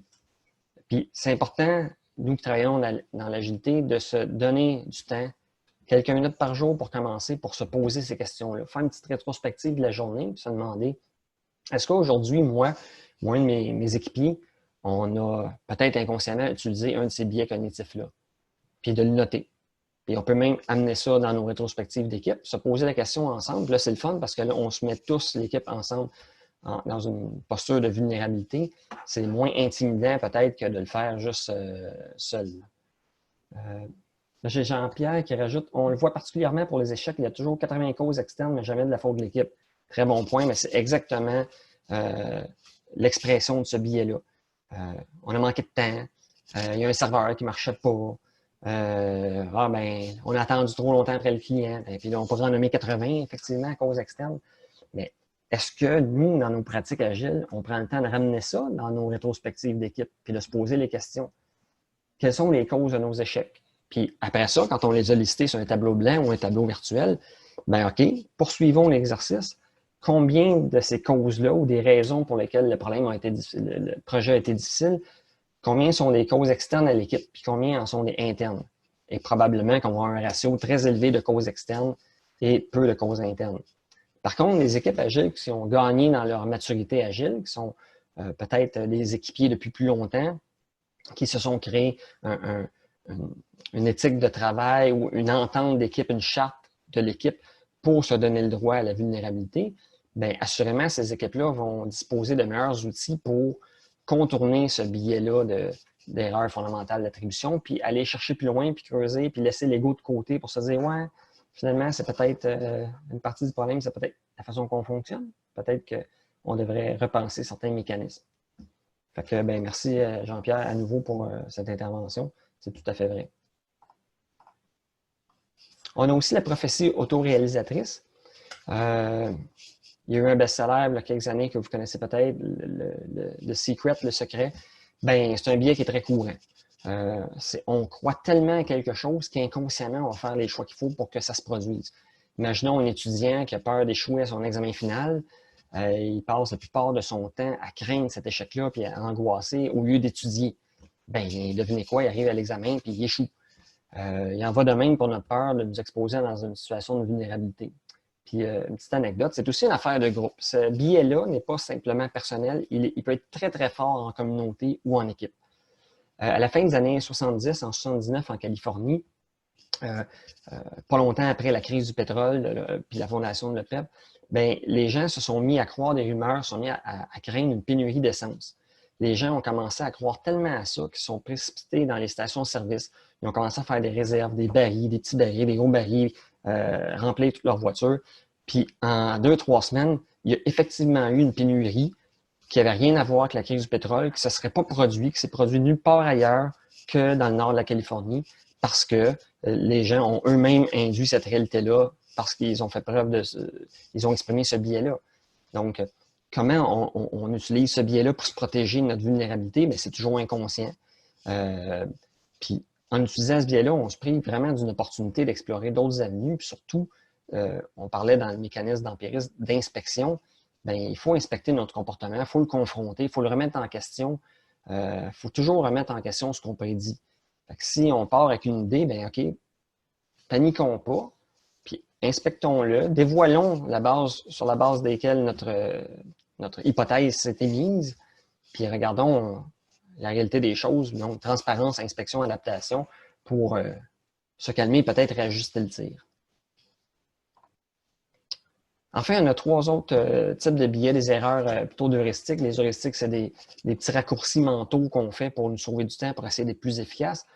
Speaker 1: Puis c'est important, nous qui travaillons dans l'agilité, de se donner du temps, quelques minutes par jour pour commencer, pour se poser ces questions-là. Faire une petite rétrospective de la journée, puis se demander, est-ce qu'aujourd'hui, moi ou un de mes équipiers, on a peut-être inconsciemment utilisé un de ces biais cognitifs-là, puis de le noter. Puis on peut même amener ça dans nos rétrospectives d'équipe, se poser la question ensemble. Là, c'est le fun parce que là, on se met tous l'équipe ensemble dans une posture de vulnérabilité. C'est moins intimidant peut-être que de le faire juste seul. Là, j'ai Jean-Pierre qui rajoute, on le voit particulièrement pour les échecs, il y a toujours 80 causes externes, mais jamais de la faute de l'équipe. Très bon point, mais c'est exactement l'expression de ce biais-là. On a manqué de temps, il y a un serveur qui ne marchait pas, on a attendu trop longtemps après le client, et puis là, on pourrait en nommer 80, effectivement, à cause externe. Mais est-ce que nous, dans nos pratiques agiles, on prend le temps de ramener ça dans nos rétrospectives d'équipe, puis de se poser les questions? Quelles sont les causes de nos échecs? Puis après ça, quand on les a listés sur un tableau blanc ou un tableau virtuel, ben OK, poursuivons l'exercice. Combien de ces causes-là ou des raisons pour lesquelles le problème a été difficile, le projet a été difficile, combien sont des causes externes à l'équipe, puis combien en sont des internes? Et probablement qu'on va avoir un ratio très élevé de causes externes et peu de causes internes. Par contre, les équipes agiles qui ont gagné dans leur maturité agile, qui sont peut-être des équipiers depuis plus longtemps, qui se sont créés une éthique de travail ou une entente d'équipe, une charte de l'équipe pour se donner le droit à la vulnérabilité, bien, assurément, ces équipes-là vont disposer de meilleurs outils pour contourner ce biais-là d'erreur fondamentale d'attribution, puis aller chercher plus loin, puis creuser, puis laisser l'ego de côté pour se dire, ouais, finalement, c'est peut-être une partie du problème, c'est peut-être la façon qu'on fonctionne. Peut-être qu'on devrait repenser certains mécanismes. Fait que, ben, merci Jean-Pierre à nouveau pour cette intervention. C'est tout à fait vrai. On a aussi la prophétie autoréalisatrice. Il y a eu un best-seller il y a quelques années que vous connaissez peut-être, le Secret, le secret. Ben, c'est un biais qui est très courant. On croit tellement à quelque chose qu'inconsciemment, on va faire les choix qu'il faut pour que ça se produise. Imaginons un étudiant qui a peur d'échouer à son examen final. Il passe la plupart de son temps à craindre cet échec-là puis à angoisser au lieu d'étudier. Ben, devinez quoi, il arrive à l'examen puis il échoue. Il en va de même pour notre peur de nous exposer dans une situation de vulnérabilité. Puis, une petite anecdote, c'est aussi une affaire de groupe. Ce biais-là n'est pas simplement personnel, il peut être très, très fort en communauté ou en équipe. À la fin des années 70, en 79 en Californie, pas longtemps après la crise du pétrole puis la fondation de l'OPEP, ben, les gens se sont mis à croire des rumeurs, se sont mis à craindre une pénurie d'essence. Les gens ont commencé à croire tellement à ça qu'ils sont précipités dans les stations-service. Ils ont commencé à faire des réserves, des barils, des petits barils, des gros barils, remplir toutes leurs voitures. Puis en 2-3 semaines, il y a effectivement eu une pénurie qui n'avait rien à voir avec la crise du pétrole, qui ne se serait pas produit, qui s'est produit nulle part ailleurs que dans le nord de la Californie, parce que les gens ont eux-mêmes induit cette réalité-là, parce qu'ils ont fait preuve ils ont exprimé ce biais-là. Donc, comment on utilise ce biais-là pour se protéger de notre vulnérabilité? Bien, c'est toujours inconscient. Puis, en utilisant ce biais-là, on se prive vraiment d'une opportunité d'explorer d'autres avenues. Puis surtout, on parlait dans le mécanisme d'empirisme d'inspection. ben, il faut inspecter notre comportement, il faut le confronter, il faut le remettre en question. Il faut toujours remettre en question ce qu'on prédit. Fait que si on part avec une idée, ben OK, paniquons pas, puis inspectons-le, dévoilons sur la base desquelles notre hypothèse s'est émise, puis regardons la réalité des choses, donc transparence, inspection, adaptation, pour se calmer, peut-être réajuster le tir. Enfin, on a trois autres types de billets, des erreurs plutôt d'heuristiques. Les heuristiques, c'est des petits raccourcis mentaux qu'on fait pour nous sauver du temps, pour essayer d'être plus efficace.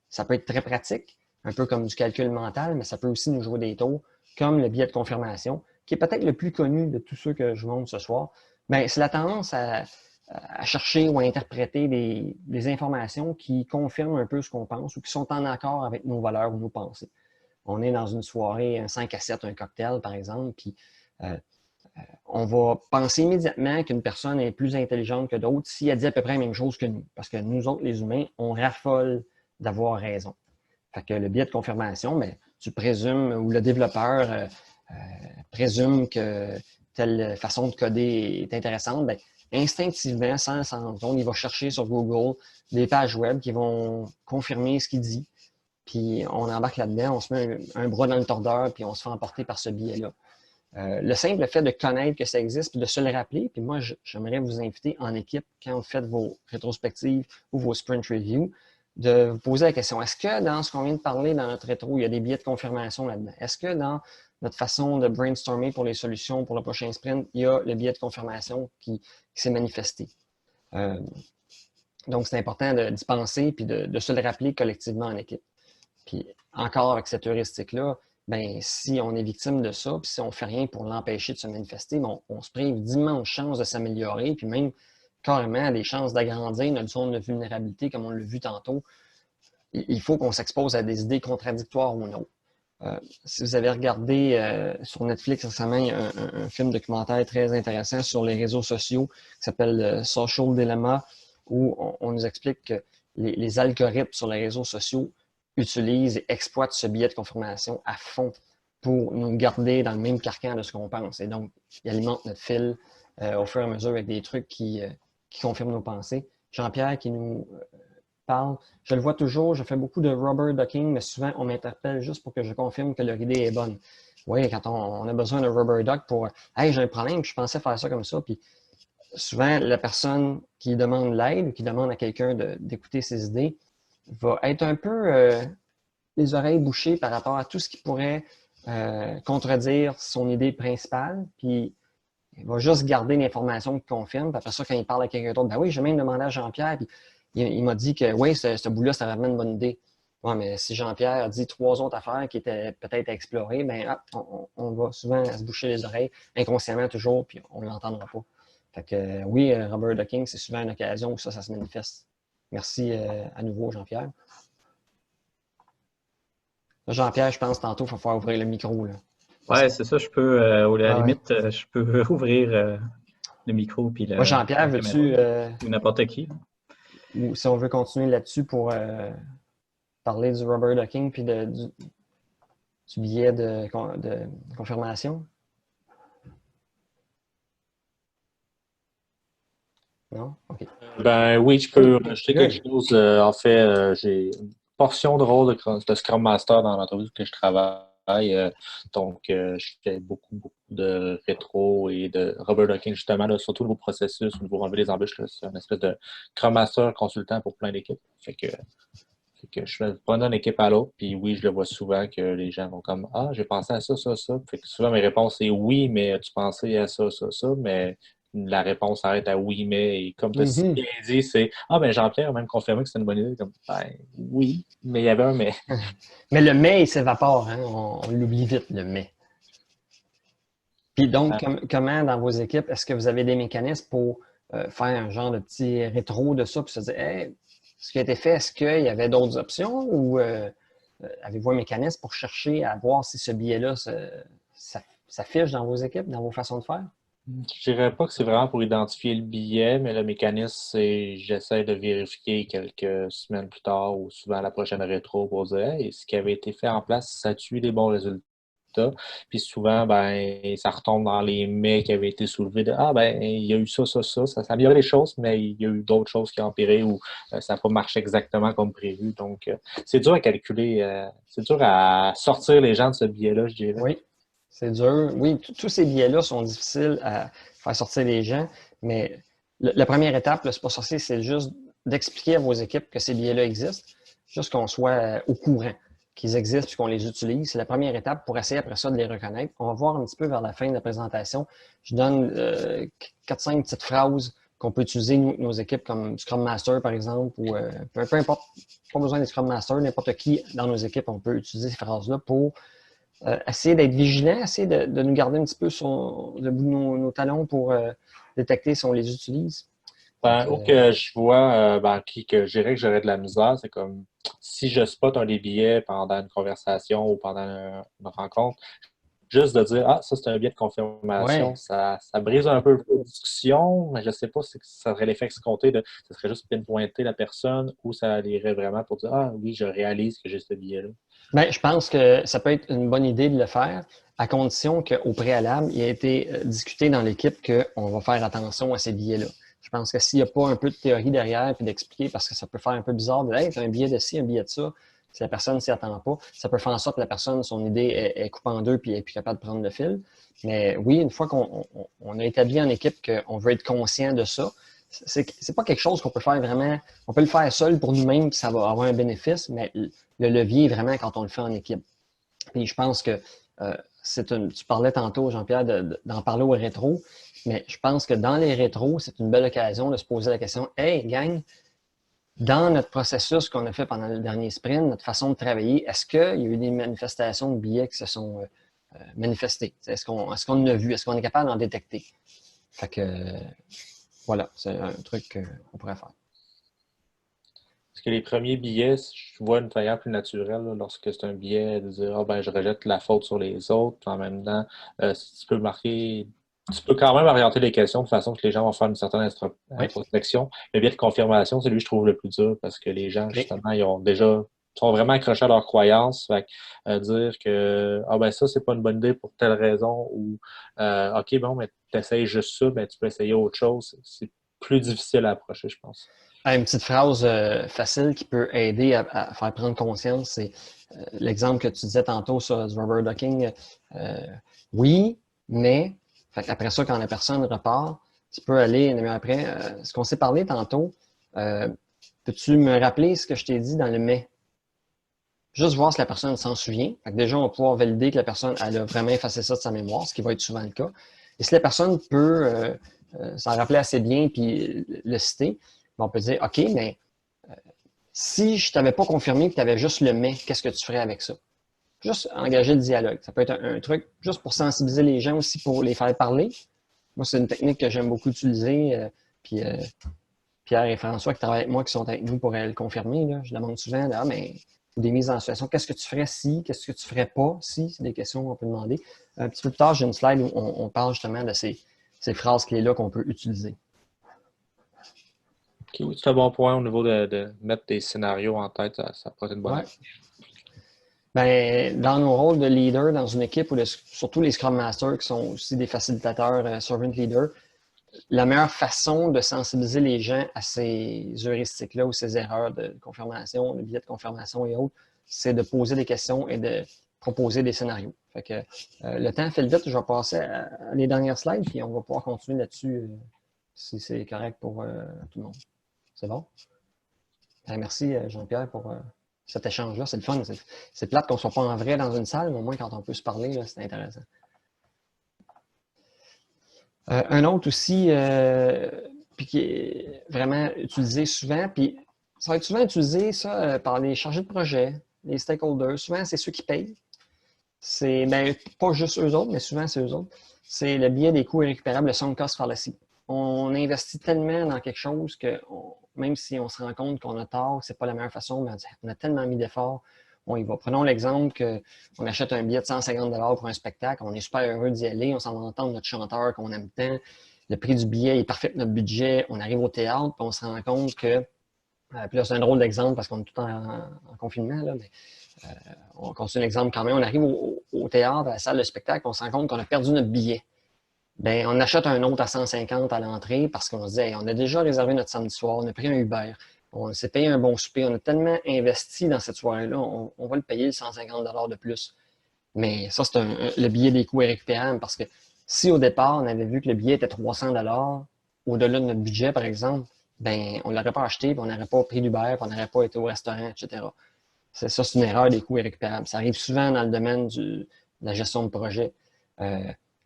Speaker 1: Ça peut être très pratique, un peu comme du calcul mental, mais ça peut aussi nous jouer des tours, comme le billet de confirmation, qui est peut-être le plus connu de tous ceux que je montre ce soir. Ben, c'est la tendance à chercher ou à interpréter des informations qui confirment un peu ce qu'on pense ou qui sont en accord avec nos valeurs ou nos pensées. On est dans une soirée, un 5 à 7, un cocktail, par exemple, puis on va penser immédiatement qu'une personne est plus intelligente que d'autres si elle dit à peu près la même chose que nous. Parce que nous autres, les humains, on raffole d'avoir raison. Fait que le biais de confirmation, bien, tu présumes, ou le développeur présume que telle façon de coder est intéressante, bien, instinctivement, sans s'en rendre compte, il va chercher sur Google des pages web qui vont confirmer ce qu'il dit. Puis on embarque là-dedans, on se met un bras dans le tordeur, puis on se fait emporter par ce biais-là. Le simple fait de connaître que ça existe, puis de se le rappeler, puis moi, j'aimerais vous inviter en équipe, quand vous faites vos rétrospectives ou vos sprint reviews, de vous poser la question, est-ce que dans ce qu'on vient de parler dans notre rétro, il y a des biais de confirmation là-dedans? Est-ce que dans notre façon de brainstormer pour les solutions pour le prochain sprint, il y a le biais de confirmation qui s'est manifesté? Donc, c'est important d'y penser puis de se le rappeler collectivement en équipe. Puis encore avec cette heuristique-là, ben, si on est victime de ça, puis si on ne fait rien pour l'empêcher de se manifester, ben, on se prive d'immenses chances de s'améliorer, puis même carrément des chances d'agrandir notre zone de vulnérabilité, comme on l'a vu tantôt. Il faut qu'on s'expose à des idées contradictoires ou non. Si vous avez regardé sur Netflix récemment, il y a un film documentaire très intéressant sur les réseaux sociaux qui s'appelle Social Dilemma, où on nous explique que les algorithmes sur les réseaux sociaux utilisent et exploitent ce biais de confirmation à fond pour nous garder dans le même carcan de ce qu'on pense. Et donc, ils alimentent notre fil au fur et à mesure avec des trucs qui confirment nos pensées. Jean-Pierre qui nous parle, je le vois toujours, je fais beaucoup de rubber ducking, mais souvent on m'interpelle juste pour que je confirme que leur idée est bonne. Oui, quand on a besoin de rubber duck pour « Hey, j'ai un problème, puis je pensais faire ça comme ça », puis souvent, la personne qui demande l'aide ou qui demande à quelqu'un d'écouter ses idées va être un peu les oreilles bouchées par rapport à tout ce qui pourrait contredire son idée principale, puis il va juste garder l'information qui confirme, puis après ça, quand il parle à quelqu'un d'autre, ben oui, j'ai même demandé à Jean-Pierre, puis il m'a dit que oui, ce bout-là, c'était vraiment une bonne idée. Ouais, mais si Jean-Pierre dit trois autres affaires qui étaient peut-être à explorer, ben on va souvent se boucher les oreilles, inconsciemment toujours, puis on ne l'entendra pas. Fait que oui, Robert Ducking, c'est souvent une occasion où ça se manifeste. Merci à nouveau, Jean-Pierre. Jean-Pierre, je pense tantôt, il va falloir ouvrir le micro. Là.
Speaker 2: Ouais, c'est ça, je peux, à la limite, je peux ouvrir le micro puis
Speaker 1: Moi,
Speaker 2: la
Speaker 1: Jean-Pierre,
Speaker 2: caméra,
Speaker 1: veux-tu,
Speaker 2: ou n'importe qui.
Speaker 1: ou si on veut continuer là-dessus pour parler du Robert Ducking puis du billet de confirmation? Non? OK.
Speaker 3: Ben oui, je peux rajouter quelque chose. En fait, j'ai une portion de rôle de Scrum Master dans l'entreprise que je travaille. Donc, je fais beaucoup de rétro et de rubber ducking, justement, là, surtout au processus, au niveau enlever les embûches. C'est une espèce de Scrum Master consultant pour plein d'équipes. Fait que je fais pas d'une équipe à l'autre. Puis oui, je le vois souvent que les gens vont comme Ah, j'ai pensé à ça, ça, ça. Fait que souvent mes réponses c'est oui, mais tu pensais à ça, ça, ça, mais la réponse arrête à oui, mais et comme tu as si bien dit, c'est Ah ben Jean-Pierre a même confirmé que c'était une bonne idée. Comme ben oui, mais il y avait un mais.
Speaker 1: Mais le mais, il s'évapore, hein? On l'oublie vite, le mais. Puis donc, comment dans vos équipes, est-ce que vous avez des mécanismes pour faire un genre de petit rétro de ça, puis se dire, hey, ce qui a été fait, est-ce qu'il y avait d'autres options ou avez-vous un mécanisme pour chercher à voir si ce biais-là s'affiche dans vos équipes, dans vos façons de faire?
Speaker 3: Je dirais pas que c'est vraiment pour identifier le billet, mais le mécanisme, c'est j'essaie de vérifier quelques semaines plus tard ou souvent à la prochaine rétro pour dire Hey, ce qui avait été fait en place, ça a eu des bons résultats. résultats. Puis souvent, ben, ça retombe dans les mets qui avaient été soulevés de ah ben, il y a eu ça, ça a amélioré les choses, mais il y a eu d'autres choses qui ont empiré ou ça n'a pas marché exactement comme prévu. Donc, c'est dur à calculer, c'est dur à sortir les gens de ce biais-là, je dirais.
Speaker 1: Oui, c'est dur. Oui, tous ces biais-là sont difficiles à faire sortir les gens, mais la première étape, c'est pas sorcier, c'est juste d'expliquer à vos équipes que ces biais-là existent, juste qu'on soit au courant qu'ils existent et qu'on les utilise. C'est la première étape pour essayer après ça de les reconnaître. On va voir un petit peu vers la fin de la présentation. Je donne 4-5 petites phrases qu'on peut utiliser, nous, nos équipes, comme Scrum Master, par exemple, ou peu importe, pas besoin des Scrum Master, n'importe qui dans nos équipes, on peut utiliser ces phrases-là pour essayer d'être vigilant, essayer de nous garder un petit peu sur le bout de nos talons pour détecter si on les utilise.
Speaker 3: Ben, où que je vois que je dirais que j'aurais de la misère, c'est comme si je spot un des billets pendant une conversation ou pendant une rencontre, juste de dire ah, ça c'est un biais de confirmation,
Speaker 1: Ouais.
Speaker 3: ça brise un peu la discussion, mais je sais pas si ça aurait l'effet escompté de ça serait juste pinpointer la personne ou ça irait vraiment pour dire ah oui, je réalise que j'ai ce billet-là.
Speaker 1: Ben, je pense que ça peut être une bonne idée de le faire, à condition qu'au préalable, il ait été discuté dans l'équipe qu'on va faire attention à ces billets-là. Je pense que s'il n'y a pas un peu de théorie derrière puis d'expliquer, parce que ça peut faire un peu bizarre de hey, t'as un billet de ci, un billet de ça, si la personne ne s'y attend pas, ça peut faire en sorte que la personne, son idée est coupée en deux puis elle n'est plus capable de prendre le fil. Mais oui, une fois qu'on a établi en équipe qu'on veut être conscient de ça, c'est pas quelque chose qu'on peut faire vraiment. On peut le faire seul pour nous-mêmes, puis ça va avoir un bénéfice, mais le levier est vraiment quand on le fait en équipe. Puis je pense que tu parlais tantôt, Jean-Pierre, d'en parler au rétro, mais je pense que dans les rétros, c'est une belle occasion de se poser la question hey, gang, dans notre processus qu'on a fait pendant le dernier sprint, notre façon de travailler, est-ce qu'il y a eu des manifestations de billets qui se sont manifestées? Est-ce qu'on en a vu? Est-ce qu'on est capable d'en détecter? Fait que voilà, c'est un truc qu'on pourrait faire.
Speaker 3: Parce que les premiers billets, je vois une manière plus naturelle là, lorsque c'est un billet de dire ah ben je rejette la faute sur les autres, puis en même temps, tu peux quand même orienter les questions de façon que les gens vont faire une certaine
Speaker 1: Oui.
Speaker 3: introspection. Le biais de confirmation, c'est lui je trouve le plus dur parce que les gens,
Speaker 1: OK.
Speaker 3: justement, ils ont déjà sont vraiment accrochés à leurs croyances. Fait que, dire que ah ben ça, c'est pas une bonne idée pour telle raison ou OK, bon, mais tu essayes juste ça, ben tu peux essayer autre chose. C'est plus difficile à approcher, je pense.
Speaker 1: Une petite phrase facile qui peut aider à faire prendre conscience, c'est l'exemple que tu disais tantôt sur du rubber ducking. Oui, mais après ça, quand la personne repart, tu peux aller une demi-heure après. Ce qu'on s'est parlé tantôt, peux-tu me rappeler ce que je t'ai dit dans le mais? Juste voir si la personne s'en souvient. Fait que déjà, on va pouvoir valider que la personne elle a vraiment effacé ça de sa mémoire, ce qui va être souvent le cas. Et si la personne peut s'en rappeler assez bien puis le citer, on peut dire OK, mais si je ne t'avais pas confirmé que tu avais juste le mais, qu'est-ce que tu ferais avec ça? Juste engager le dialogue. Ça peut être un truc juste pour sensibiliser les gens aussi, pour les faire parler. Moi, c'est une technique que j'aime beaucoup utiliser. Puis Pierre et François qui travaillent avec moi, qui sont avec nous pour le confirmer, là, je demande souvent mais des mises en situation. Qu'est-ce que tu ferais si? Qu'est-ce que tu ferais pas si? C'est des questions qu'on peut demander. Un petit peu plus tard, j'ai une slide où on parle justement de ces phrases clés-là qu'on peut utiliser.
Speaker 3: Okay, oui, c'est un bon point au niveau de mettre des scénarios en tête, ça pourrait être une bonne idée.
Speaker 1: Ben, dans nos rôles de leader dans une équipe, ou surtout les Scrum Masters qui sont aussi des facilitateurs, servant leaders, la meilleure façon de sensibiliser les gens à ces heuristiques-là ou ces erreurs de confirmation, le biais de confirmation et autres, c'est de poser des questions et de proposer des scénarios. Fait que, le temps fait le vite, je vais passer à les dernières slides, puis on va pouvoir continuer là-dessus si c'est correct pour tout le monde. C'est bon? Ben, merci Jean-Pierre pour cet échange-là. C'est le fun. C'est plate qu'on ne soit pas en vrai dans une salle, mais au moins quand on peut se parler, c'est intéressant. Un autre aussi, puis qui est vraiment utilisé souvent, puis ça va être souvent utilisé ça, par les chargés de projet, les stakeholders. Souvent, c'est ceux qui payent. C'est pas juste eux autres, mais souvent, c'est eux autres. C'est le biais des coûts irrécupérables, le sunk cost fallacy. On investit tellement dans quelque chose que même si on se rend compte qu'on a tort, que ce n'est pas la meilleure façon, mais on a tellement mis d'efforts, on y va. Prenons l'exemple qu'on achète un billet de 150 $ pour un spectacle, on est super heureux d'y aller, on s'en va entendre notre chanteur qu'on aime tant, le prix du billet est parfait pour notre budget, on arrive au théâtre, puis on se rend compte que Puis là, c'est un drôle d'exemple parce qu'on est tout en confinement, là, mais on continue l'exemple quand même. On arrive au théâtre, à la salle de spectacle, on se rend compte qu'on a perdu notre billet. Bien, on achète un autre à 150 à l'entrée parce qu'on se dit, hey, on a déjà réservé notre samedi soir, on a pris un Uber, on s'est payé un bon souper, on a tellement investi dans cette soirée-là, on va le payer le 150 $ de plus. Mais ça, c'est le billet des coûts est récupérable parce que si au départ, on avait vu que le billet était 300 $ au-delà de notre budget, par exemple, ben on ne l'aurait pas acheté, puis on n'aurait pas pris d'Uber, puis on n'aurait pas été au restaurant, etc. C'est une erreur des coûts irrécupérables. Ça arrive souvent dans le domaine de la gestion de projet.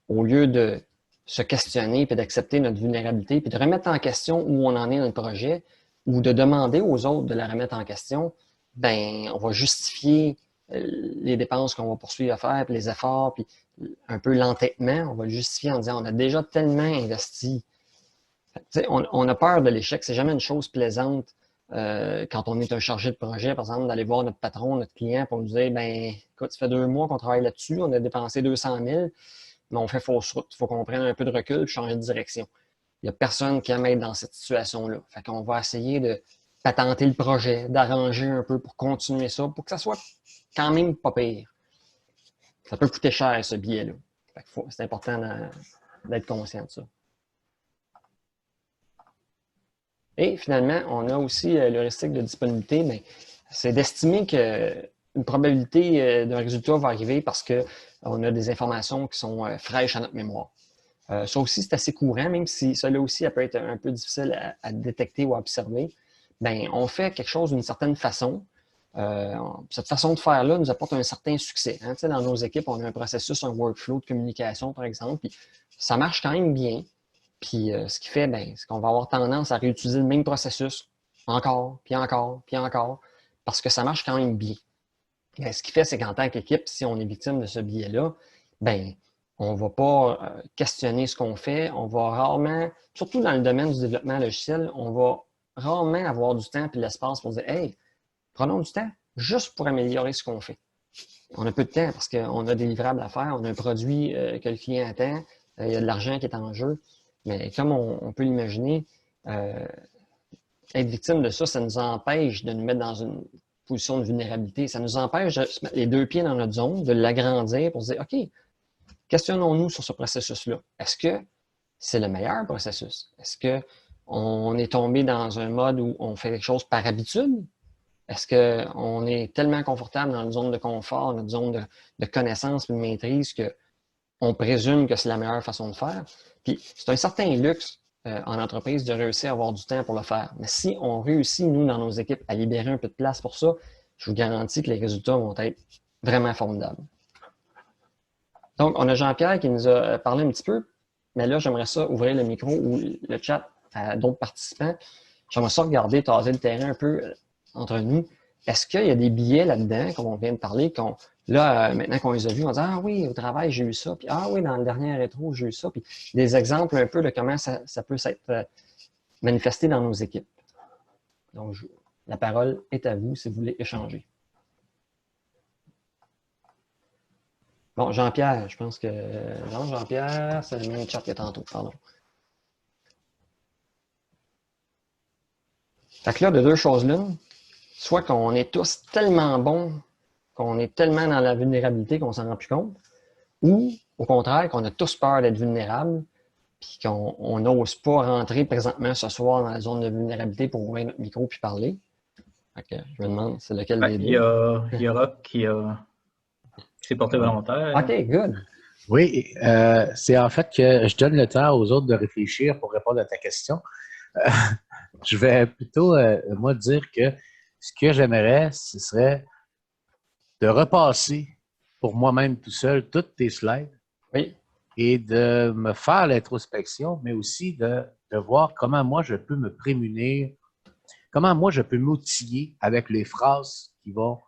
Speaker 1: Au lieu de se questionner, puis d'accepter notre vulnérabilité, puis de remettre en question où on en est dans le projet, ou de demander aux autres de la remettre en question, ben on va justifier les dépenses qu'on va poursuivre à faire, puis les efforts, puis un peu l'entêtement, on va le justifier en disant on a déjà tellement investi. On a peur de l'échec, c'est jamais une chose plaisante quand on est un chargé de projet, par exemple, d'aller voir notre patron, notre client pour nous dire ben écoute, ça fait 2 mois qu'on travaille là-dessus, on a dépensé 200 000, mais on fait fausse route. Il faut qu'on prenne un peu de recul et changer de direction. Il n'y a personne qui aime être dans cette situation-là. Fait qu'on va essayer de patenter le projet, d'arranger un peu pour continuer ça, pour que ça soit quand même pas pire. Ça peut coûter cher, ce billet-là. C'est important d'être conscient de ça. Et finalement, on a aussi l'heuristique de disponibilité, mais c'est d'estimer qu'une probabilité d'un résultat va arriver parce qu'on a des informations qui sont fraîches à notre mémoire. Ça aussi, c'est assez courant, même si cela aussi, ça peut être un peu difficile à détecter ou à observer. Bien, on fait quelque chose d'une certaine façon. Cette façon de faire-là nous apporte un certain succès. Hein. Dans nos équipes, on a un processus, un workflow de communication, par exemple, puis ça marche quand même bien. Puis ce qui fait, c'est qu'on va avoir tendance à réutiliser le même processus encore, puis encore, puis encore, parce que ça marche quand même bien. Bien, ce qui fait, c'est qu'en tant qu'équipe, si on est victime de ce biais-là, on ne va pas questionner ce qu'on fait. On va rarement, surtout dans le domaine du développement logiciel, on va rarement avoir du temps et de l'espace pour dire hey, prenons du temps juste pour améliorer ce qu'on fait. On a peu de temps parce qu'on a des livrables à faire, on a un produit que le client attend, il y a de l'argent qui est en jeu. Mais comme on peut l'imaginer, être victime de ça, ça nous empêche de nous mettre dans une position de vulnérabilité. Ça nous empêche de se mettre les 2 pieds dans notre zone, de l'agrandir pour se dire, OK, questionnons-nous sur ce processus-là. Est-ce que c'est le meilleur processus? Est-ce qu'on est tombé dans un mode où on fait quelque chose par habitude? Est-ce qu'on est tellement confortable dans notre zone de confort, notre zone de connaissance et de maîtrise qu'on présume que c'est la meilleure façon de faire? Puis c'est un certain luxe en entreprise de réussir à avoir du temps pour le faire. Mais si on réussit, nous, dans nos équipes, à libérer un peu de place pour ça, je vous garantis que les résultats vont être vraiment formidables. Donc, on a Jean-Pierre qui nous a parlé un petit peu, mais là, j'aimerais ça ouvrir le micro ou le chat à d'autres participants. J'aimerais ça regarder, taser le terrain un peu entre nous. Est-ce qu'il y a des billets là-dedans, comme on vient de parler, maintenant qu'on les a vus, on dit « Ah oui, au travail, j'ai eu ça. » Puis « Ah oui, dans le dernier rétro, j'ai eu ça. » Puis des exemples un peu de comment ça peut s'être manifesté dans nos équipes. Donc, la parole est à vous si vous voulez échanger. Bon, Jean-Pierre, je pense que... Non, Jean-Pierre, c'est le même chat que tantôt, pardon. Fait que là, de deux choses l'une, soit qu'on est tous tellement bons, qu'on est tellement dans la vulnérabilité qu'on s'en rend plus compte, ou au contraire, qu'on a tous peur d'être vulnérables, puis qu'on n'ose pas rentrer présentement ce soir dans la zone de vulnérabilité pour ouvrir notre micro puis parler. Fait que je me demande, c'est lequel des deux?
Speaker 2: Il y a Rock qui s'est porté volontaire.
Speaker 1: OK, good.
Speaker 4: Oui, c'est en fait que je donne le temps aux autres de réfléchir pour répondre à ta question. Je vais plutôt, moi, dire que ce que j'aimerais, ce serait de repasser pour moi-même tout seul toutes tes slides.
Speaker 1: Oui.
Speaker 4: Et de me faire l'introspection, mais aussi de voir comment moi je peux me prémunir, comment moi je peux m'outiller avec les phrases qui vont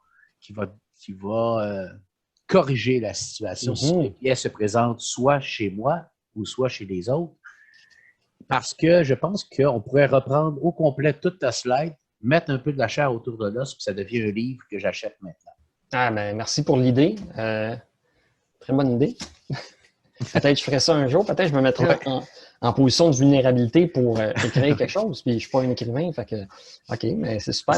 Speaker 4: corriger la situation si elle se présente soit chez moi ou soit chez les autres. Parce que je pense qu'on pourrait reprendre au complet toute ta slide, mettre un peu de la chair autour de l'os, puis ça devient un livre que j'achète maintenant.
Speaker 1: Ah, ben, merci pour l'idée. Très bonne idée. Peut-être que je ferai ça un jour. Peut-être que je me mettrai en position de vulnérabilité pour écrire quelque chose. Puis je suis pas un écrivain, fait que OK, mais c'est super.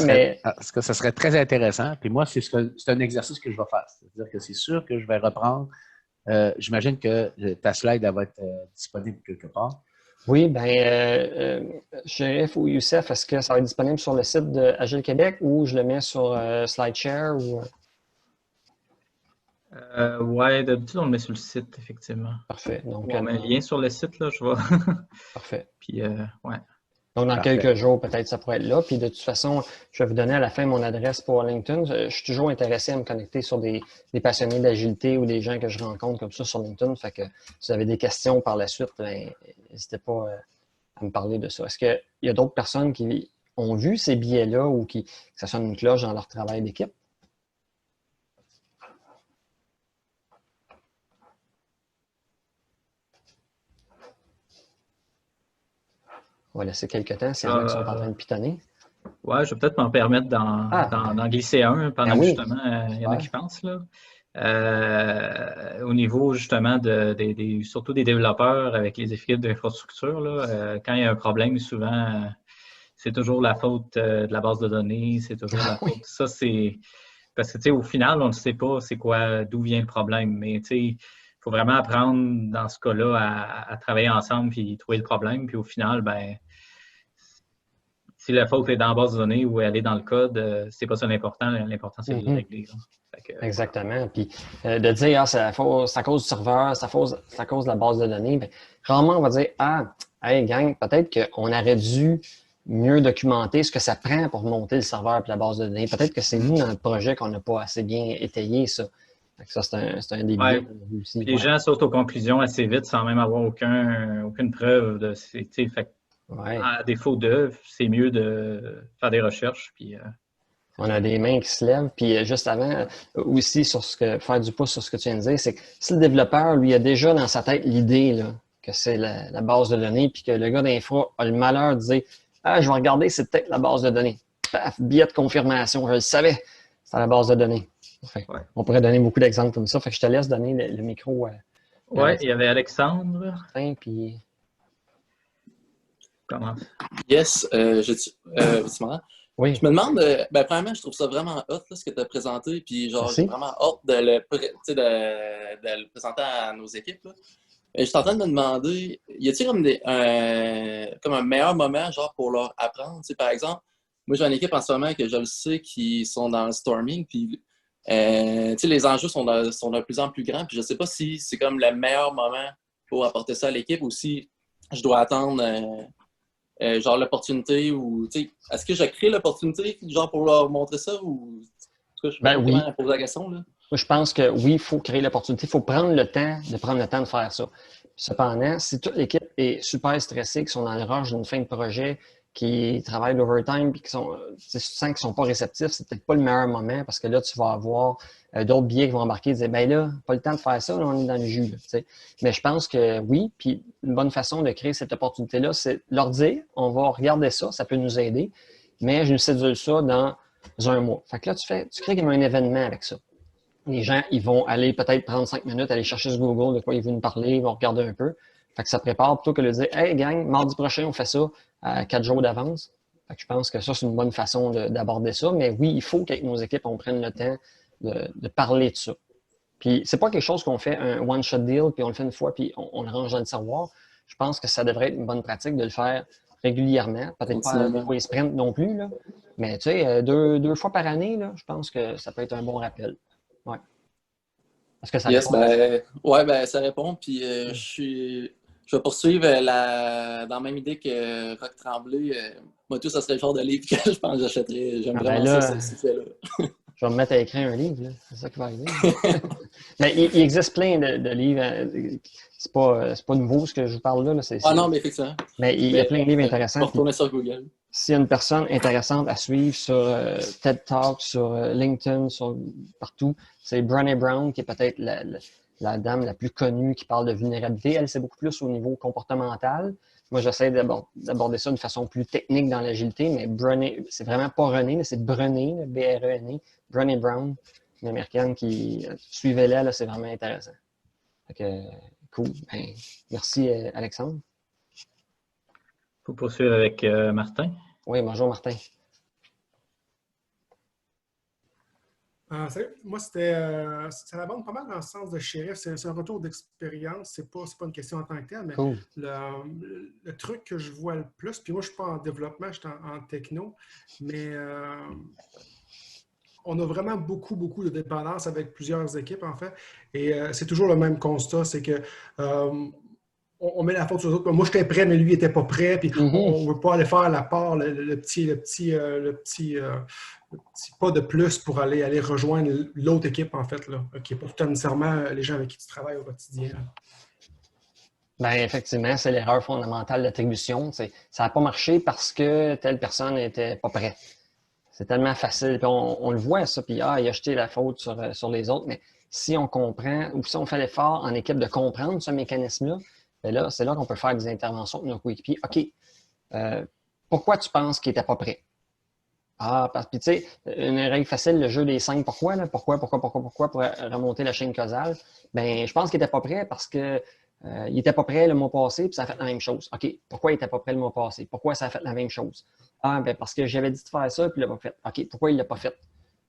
Speaker 4: Ça serait très intéressant. Puis moi, c'est un exercice que je vais faire. C'est-à-dire que c'est sûr que je vais reprendre. J'imagine que ta slide elle va être disponible quelque part.
Speaker 1: Oui, bien, Chérif ou Youssef, est-ce que ça va être disponible sur le site de Agile Québec ou je le mets sur SlideShare ou...
Speaker 2: Ouais, d'habitude, on le met sur le site, effectivement.
Speaker 1: Parfait. Donc,
Speaker 2: on met un lien sur le site, là, je vois.
Speaker 1: Parfait.
Speaker 2: Puis, ouais.
Speaker 1: Donc, dans
Speaker 4: Parfait.
Speaker 1: quelques jours, peut-être, ça pourrait être là. Puis, de toute façon, je vais vous donner à la fin mon adresse pour LinkedIn. Je suis toujours intéressé à me connecter sur des passionnés d'agilité ou des gens que je rencontre comme ça sur LinkedIn. Fait que si vous avez des questions par la suite, ben, n'hésitez pas à me parler de ça. Est-ce qu'il y a d'autres personnes qui ont vu ces billets-là ou que ça sonne une cloche dans leur travail d'équipe? On va laisser quelques temps s'il y en a qui sont en train de pitonner.
Speaker 2: Ouais, je vais peut-être m'en permettre d'en glisser un pendant que justement il y en a qui pensent. Là. Au niveau justement surtout des développeurs avec les équipes d'infrastructure, quand il y a un problème, souvent c'est toujours la faute de la base de données, c'est toujours la faute. Ça, c'est parce que au final, on ne sait pas c'est quoi, d'où vient le problème. Mais il faut vraiment apprendre dans ce cas-là à travailler ensemble puis trouver le problème. Puis au final, ben si la faute est dans la base de données ou elle est dans le code, c'est pas ça l'important. L'important, c'est de le régler.
Speaker 1: Exactement. Puis de dire c'est à cause du serveur, c'est à cause de la base de données, bien, rarement on va dire hey gang, peut-être qu'on aurait dû mieux documenter ce que ça prend pour monter le serveur et la base de données. Peut-être que c'est nous dans le projet qu'on n'a pas assez bien étayé ça. Ça, c'est un des biais aussi.
Speaker 2: Les gens sautent aux conclusions assez vite sans même avoir aucune preuve de à défaut c'est mieux de faire des recherches. Puis,
Speaker 1: on a des mains qui se lèvent. Puis juste avant, aussi, faire du pouce sur ce que tu viens de dire, c'est que si le développeur, lui, a déjà dans sa tête l'idée que c'est la base de données, puis que le gars d'infra a le malheur de dire je vais regarder, c'est peut-être la base de données. Paf, billet de confirmation, je le savais, c'est la base de données. Enfin, on pourrait donner beaucoup d'exemples comme ça. Fait que je te laisse donner le micro.
Speaker 2: Oui, il y avait Alexandre.
Speaker 1: Puis...
Speaker 2: Comment?
Speaker 5: Yes, oui. Je me demande, premièrement, je trouve ça vraiment hot là, ce que tu as présenté, puis genre, j'ai vraiment hâte de le présenter à nos équipes. Là. Je suis en train de me demander, y a-t-il comme un meilleur moment genre pour leur apprendre? T'sais, par exemple, moi j'ai une équipe en ce moment que je le sais qui sont dans le storming, puis les enjeux sont de plus en plus grands, puis je sais pas si c'est comme le meilleur moment pour apporter ça à l'équipe ou si je dois attendre genre l'opportunité ou est-ce que je crée l'opportunité genre pour leur montrer ça ou je sais pas comment poser la question là.
Speaker 1: Moi, je pense que oui, il faut créer l'opportunité, il faut prendre le temps de faire ça. Cependant, si toute l'équipe est super stressée, qui sont dans le rush d'une fin de projet, qui travaillent l'overtime, puis qui sont, tu sens qu'ils ne sont pas réceptifs, c'est peut-être pas le meilleur moment parce que là, tu vas avoir d'autres billets qui vont embarquer et dire ben là, pas le temps de faire ça, là, on est dans le jus. Là, mais je pense que oui, puis une bonne façon de créer cette opportunité-là, c'est leur dire on va regarder ça, ça peut nous aider, mais je nous cédule ça dans un mois. Fait que là, tu crées comme un événement avec ça. Les gens, ils vont aller peut-être prendre 5 minutes, aller chercher sur Google de quoi ils veulent nous parler, ils vont regarder un peu. Fait que ça prépare plutôt que de dire hey gang, mardi prochain, on fait ça à 4 jours d'avance. Fait que je pense que ça, c'est une bonne façon d'aborder ça. Mais oui, il faut qu'avec nos équipes, on prenne le temps de parler de ça. Puis c'est pas quelque chose qu'on fait un one-shot deal, puis on le fait une fois, puis on le range dans le tiroir. Je pense que ça devrait être une bonne pratique de le faire régulièrement. Peut-être pas les sprints non plus, là. Mais tu sais, deux fois par année, là, je pense que ça peut être un bon rappel. Ouais. Est-ce que ça répond?
Speaker 5: Ça répond. Puis je vais poursuivre dans la même idée que Roch Tremblay. Moi, tout, ça serait le genre de livre que je pense que j'achèterais. J'aime vraiment ça, ce sujet-là.
Speaker 1: Je vais me mettre à écrire un livre, là. C'est ça qui va arriver. Mais il existe plein de livres. C'est pas nouveau ce que je vous parle là.
Speaker 5: Non, mais effectivement.
Speaker 1: Mais il y a plein de livres intéressants.
Speaker 5: Je vais retourner sur Google.
Speaker 1: S'il y a une personne intéressante à suivre sur TED Talk, sur LinkedIn, partout, c'est Brené Brown, qui est peut-être la dame la plus connue qui parle de vulnérabilité. Elle, c'est beaucoup plus au niveau comportemental. Moi, j'essaie d'aborder ça d'une façon plus technique dans l'agilité, mais Brené, c'est vraiment pas René, mais c'est Brené, B-R-E-N-E, Brené Brown, une américaine qui suivait-la, c'est vraiment intéressant. Fait que, cool. Ben, merci, Alexandre.
Speaker 2: Pour poursuivre avec Martin.
Speaker 1: Oui, bonjour Martin.
Speaker 6: Salut. Moi, ça abonde pas mal dans le sens de shérif. C'est un retour d'expérience. C'est pas une question en tant que telle, mais
Speaker 1: Cool.
Speaker 6: le truc que je vois le plus, puis moi, je ne suis pas en développement, je suis en techno, mais on a vraiment beaucoup de dépendance avec plusieurs équipes, en fait. Et c'est toujours le même constat, c'est que on met la faute sur les autres. Moi, j'étais prêt, mais lui, il n'était pas prêt. Puis on ne veut pas aller faire la part, le petit pas de plus pour aller rejoindre l'autre équipe, en fait, là, qui n'est pas tout nécessairement les gens avec qui tu travailles au quotidien.
Speaker 1: Bien, effectivement, c'est l'erreur fondamentale d'attribution. Ça n'a pas marché parce que telle personne n'était pas prête. C'est tellement facile. Puis on le voit, ça, puis il a jeté la faute sur les autres. Mais si on comprend, ou si on fait l'effort en équipe de comprendre ce mécanisme-là, bien là, c'est là qu'on peut faire des interventions avec nos coéquipiers. OK, pourquoi tu penses qu'il n'était pas prêt? Ah, parce que, tu sais, une règle facile, le jeu des 5 pourquoi, là? Pourquoi, pour remonter la chaîne causale? Bien, je pense qu'il n'était pas prêt parce que il n'était pas prêt le mois passé, puis ça a fait la même chose. OK, pourquoi il n'était pas prêt le mois passé? Pourquoi ça a fait la même chose? Ah, bien, parce que j'avais dit de faire ça, puis il ne l'a pas fait. OK, pourquoi il ne l'a pas fait?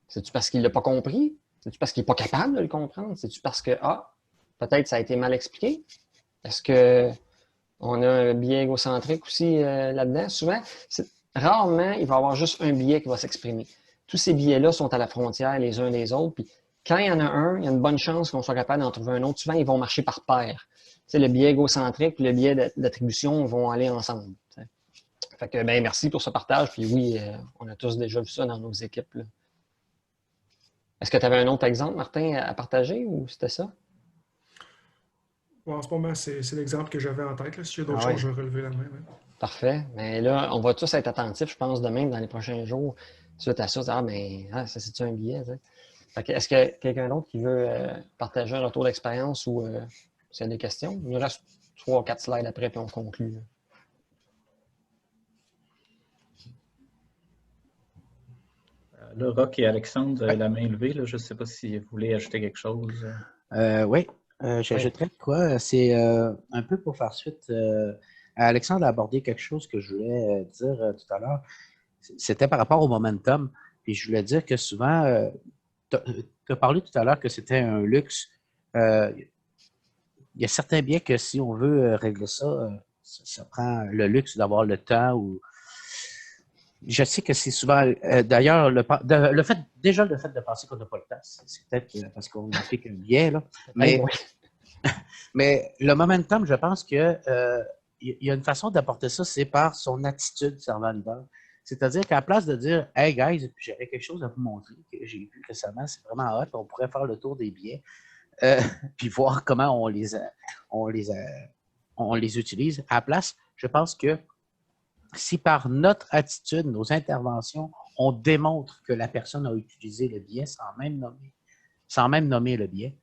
Speaker 1: C'est-tu parce qu'il ne l'a pas compris? C'est-tu parce qu'il n'est pas capable de le comprendre? C'est-tu parce que, peut-être ça a été mal expliqué? Est-ce qu'on a un biais égocentrique aussi là-dedans? Souvent, rarement, il va y avoir juste un biais qui va s'exprimer. Tous ces biais-là sont à la frontière les uns des autres, puis quand il y en a un, il y a une bonne chance qu'on soit capable d'en trouver un autre. Souvent, ils vont marcher par paire. Tu sais, le biais égocentrique et le biais d'attribution vont aller ensemble. T'sais. Fait que, ben, merci pour ce partage. Puis oui, on a tous déjà vu ça dans nos équipes. Là. Est-ce que tu avais un autre exemple, Martin, à partager ou c'était ça?
Speaker 6: Bon, en ce moment, c'est l'exemple que j'avais en tête. Là. Si j'ai d'autres choses, je vais relever la main. Ouais.
Speaker 1: Parfait. Mais là, on va tous être attentifs, je pense, demain, dans les prochains jours, suite à ça. Ça, c'est-tu un biais? Est-ce qu'il y a quelqu'un d'autre qui veut partager un retour d'expérience ou s'il y a des questions? Il nous reste 3 ou 4 slides après, puis on conclut.
Speaker 2: Là, Roch et Alexandre, vous avez la main levée. Là. Je ne sais pas si vous voulez ajouter quelque chose.
Speaker 4: Oui, j'ajouterais quoi? C'est un peu pour faire suite. Alexandre a abordé quelque chose que je voulais dire tout à l'heure. C'était par rapport au momentum. Puis je voulais dire que souvent, tu as parlé tout à l'heure que c'était un luxe. Il y a certains biais que si on veut régler ça, ça prend le luxe d'avoir le temps. Ou je sais que c'est souvent. D'ailleurs, le fait de penser qu'on n'a pas le temps, c'est peut-être parce qu'on applique un biais. Là. Mais le momentum, je pense que il y a une façon d'apporter ça, c'est par son attitude servant leader. C'est-à-dire qu'à la place de dire « Hey guys, j'avais quelque chose à vous montrer que j'ai vu récemment, c'est vraiment hot, on pourrait faire le tour des biais, puis voir comment on les utilise. » À la place, je pense que si par notre attitude, nos interventions, on démontre que la personne a utilisé le biais sans même nommer le biais,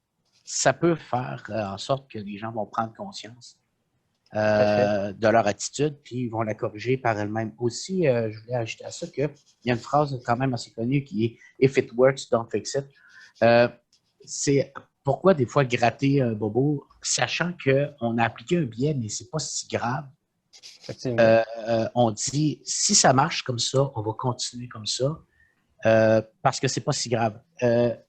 Speaker 4: ça peut faire en sorte que les gens vont prendre conscience de leur attitude, puis ils vont la corriger par elles-mêmes. Aussi, je voulais ajouter à ça qu'il y a une phrase quand même assez connue qui est « If it works, don't fix it ». C'est pourquoi des fois gratter un bobo, sachant qu'on a appliqué un biais, mais c'est pas si grave. On dit, si ça marche comme ça, on va continuer comme ça, parce que c'est pas si grave.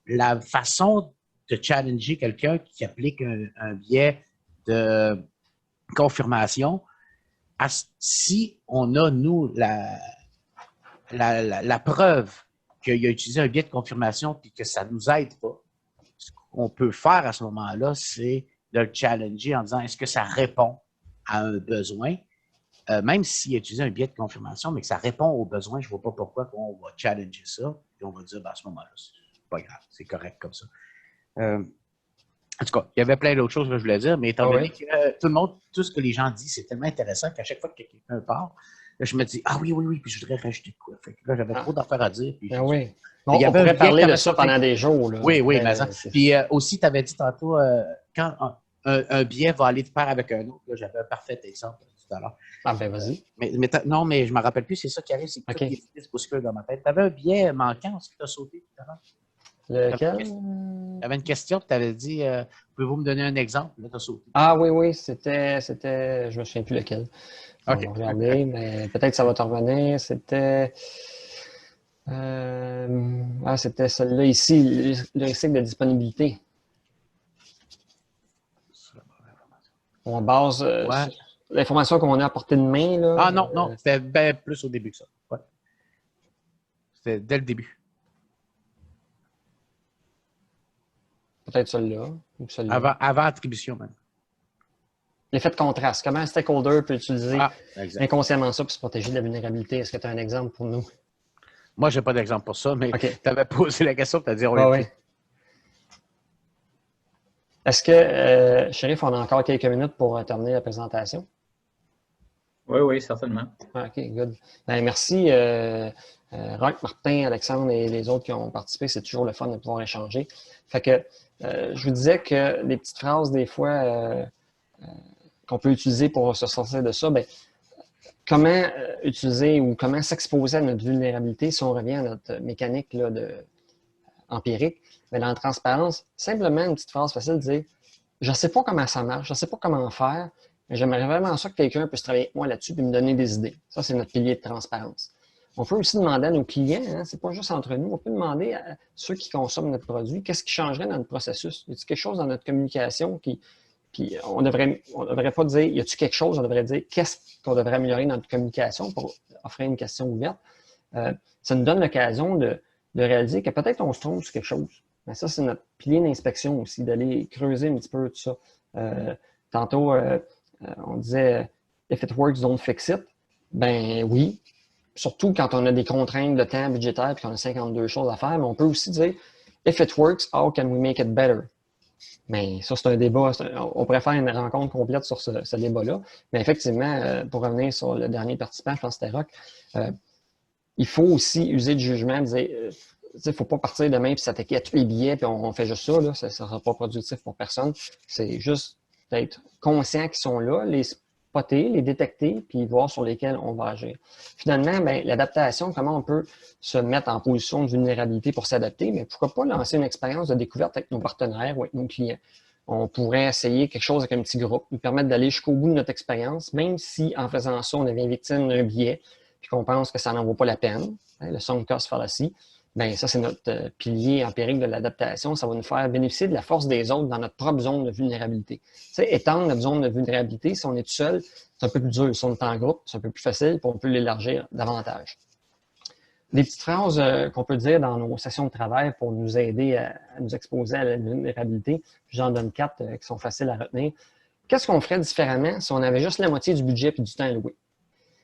Speaker 4: La façon de challenger quelqu'un qui applique un biais de confirmation, si on a, nous, la preuve qu'il a utilisé un biais de confirmation et que ça ne nous aide pas, ce qu'on peut faire à ce moment-là, c'est de le challenger en disant est-ce que ça répond à un besoin, même s'il a utilisé un biais de confirmation, mais que ça répond aux besoins, je ne vois pas pourquoi on va challenger ça et on va dire à ce moment-là, c'est pas grave, c'est correct comme ça. En tout cas, il y avait plein d'autres choses que je voulais dire, mais étant donné que tout ce que les gens disent, c'est tellement intéressant qu'à chaque fois que quelqu'un parle, là, je me dis « Ah oui, puis je voudrais rajouter de quoi. » Fait que là, j'avais trop d'affaires à dire. Puis
Speaker 1: bon, on pourrait parler de ça pendant des jours. Là.
Speaker 4: Oui, mais ça. Puis aussi, tu avais dit tantôt, quand un biais va aller de pair avec un autre, j'avais un parfait exemple tout à l'heure.
Speaker 1: Ah ben vas-y.
Speaker 4: Non, mais je ne me rappelle plus, c'est ça qui arrive, c'est que tout est bousculé dans ma tête. Tu avais un biais manquant aussi que tu as sauté tout à l'heure.
Speaker 1: Lequel?
Speaker 4: Tu avais une question, tu avais dit pouvez-vous me donner un exemple? Là, tu as sauté.
Speaker 1: Ah oui, c'était. Je me souviens plus lequel. On va regarder, mais peut-être que ça va te revenir. C'était c'était celle-là ici, l'heuristique de disponibilité. On base sur l'information qu'on a à portée de main. Là,
Speaker 4: Ah non, c'était bien plus au début que ça. Ouais. C'était dès le début.
Speaker 1: Peut-être celle-là. Ou celle-là.
Speaker 4: Avant attribution, même.
Speaker 1: L'effet de contraste. Comment un stakeholder peut utiliser inconsciemment ça pour se protéger de la vulnérabilité? Est-ce que tu as un exemple pour nous?
Speaker 4: Moi, je n'ai pas d'exemple pour ça, mais tu avais posé la question, tu as dit on
Speaker 1: oui. Est-ce que, Chérif, on a encore quelques minutes pour terminer la présentation?
Speaker 2: Oui, certainement.
Speaker 1: OK, good. Ben, merci, Roch, Martin, Alexandre et les autres qui ont participé. C'est toujours le fun de pouvoir échanger. Fait que je vous disais que les petites phrases, des fois, qu'on peut utiliser pour se sortir de ça, ben, comment utiliser ou comment s'exposer à notre vulnérabilité si on revient à notre mécanique là, empirique. Mais dans la transparence, simplement une petite phrase facile de dire « Je ne sais pas comment ça marche, je ne sais pas comment faire, mais j'aimerais vraiment ça que quelqu'un puisse travailler avec moi là-dessus et me donner des idées. » Ça, c'est notre pilier de transparence. On peut aussi demander à nos clients, hein, c'est pas juste entre nous, on peut demander à ceux qui consomment notre produit qu'est-ce qui changerait dans notre processus. Y a-t-il quelque chose dans notre communication qui... Puis on devrait pas dire y a-t-il quelque chose, on devrait dire qu'est-ce qu'on devrait améliorer dans notre communication pour offrir une question ouverte. Ça nous donne l'occasion de réaliser que peut-être on se trompe sur quelque chose. Mais ça, c'est notre pilier d'inspection aussi, d'aller creuser un petit peu tout ça. Tantôt, on disait if it works, don't fix it. Ben oui. Surtout quand on a des contraintes de temps budgétaire et qu'on a 52 choses à faire, mais on peut aussi dire if it works, how can we make it better? Mais ça, c'est un débat. On pourrait faire une rencontre complète sur ce débat-là. Mais effectivement, pour revenir sur le dernier participant, je pense que c'était Roch, il faut aussi user du jugement, dire, il ne faut pas partir demain et s'attaquer à tous les billets puis on fait juste ça. Là, ça ne sera pas productif pour personne. C'est juste d'être conscient qu'ils sont là, les spotter, les détecter, puis voir sur lesquels on va agir. Finalement, ben, l'adaptation, comment on peut se mettre en position de vulnérabilité pour s'adapter, mais pourquoi pas lancer une expérience de découverte avec nos partenaires ou avec nos clients. On pourrait essayer quelque chose avec un petit groupe, nous permettre d'aller jusqu'au bout de notre expérience, même si en faisant ça, on devient victime d'un biais, puis qu'on pense que ça n'en vaut pas la peine, hein, le sunk cost fallacy. Bien, ça, c'est notre pilier empirique de l'adaptation. Ça va nous faire bénéficier de la force des autres dans notre propre zone de vulnérabilité. Tu sais, étendre notre zone de vulnérabilité, si on est tout seul, c'est un peu plus dur. Si on est en groupe, c'est un peu plus facile, puis on peut l'élargir davantage. Des petites phrases qu'on peut dire dans nos sessions de travail pour nous aider à nous exposer à la vulnérabilité. J'en donne 4 qui sont faciles à retenir. Qu'est-ce qu'on ferait différemment si on avait juste la moitié du budget et du temps alloué?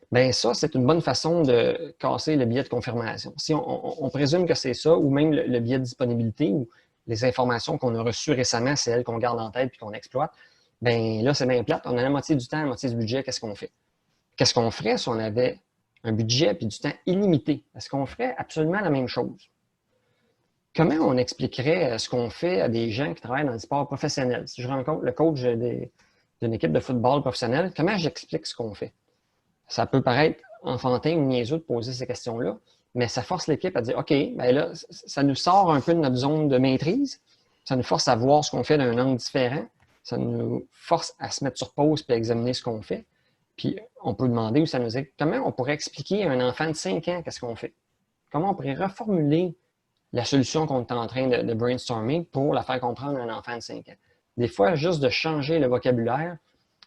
Speaker 1: Bien, ça, c'est une bonne façon de casser le biais de confirmation. Si on présume que c'est ça, ou même le biais de disponibilité, ou les informations qu'on a reçues récemment, c'est elles qu'on garde en tête et qu'on exploite, bien là, c'est bien plate. On a la moitié du temps, la moitié du budget, qu'est-ce qu'on fait? Qu'est-ce qu'on ferait si on avait un budget et du temps illimité? Est-ce qu'on ferait absolument la même chose? Comment on expliquerait ce qu'on fait à des gens qui travaillent dans le sport professionnel? Si je rencontre le coach d'une équipe de football professionnel, comment j'explique ce qu'on fait? Ça peut paraître enfantin ou niaiseux de poser ces questions-là, mais ça force l'équipe à dire, OK, bien là, ça nous sort un peu de notre zone de maîtrise, ça nous force à voir ce qu'on fait d'un angle différent, ça nous force à se mettre sur pause et à examiner ce qu'on fait. Puis on peut demander, ou ça nous dit, comment on pourrait expliquer à un enfant de 5 ans qu'est-ce qu'on fait? Comment on pourrait reformuler la solution qu'on est en train de brainstormer pour la faire comprendre à un enfant de 5 ans? Des fois, juste de changer le vocabulaire,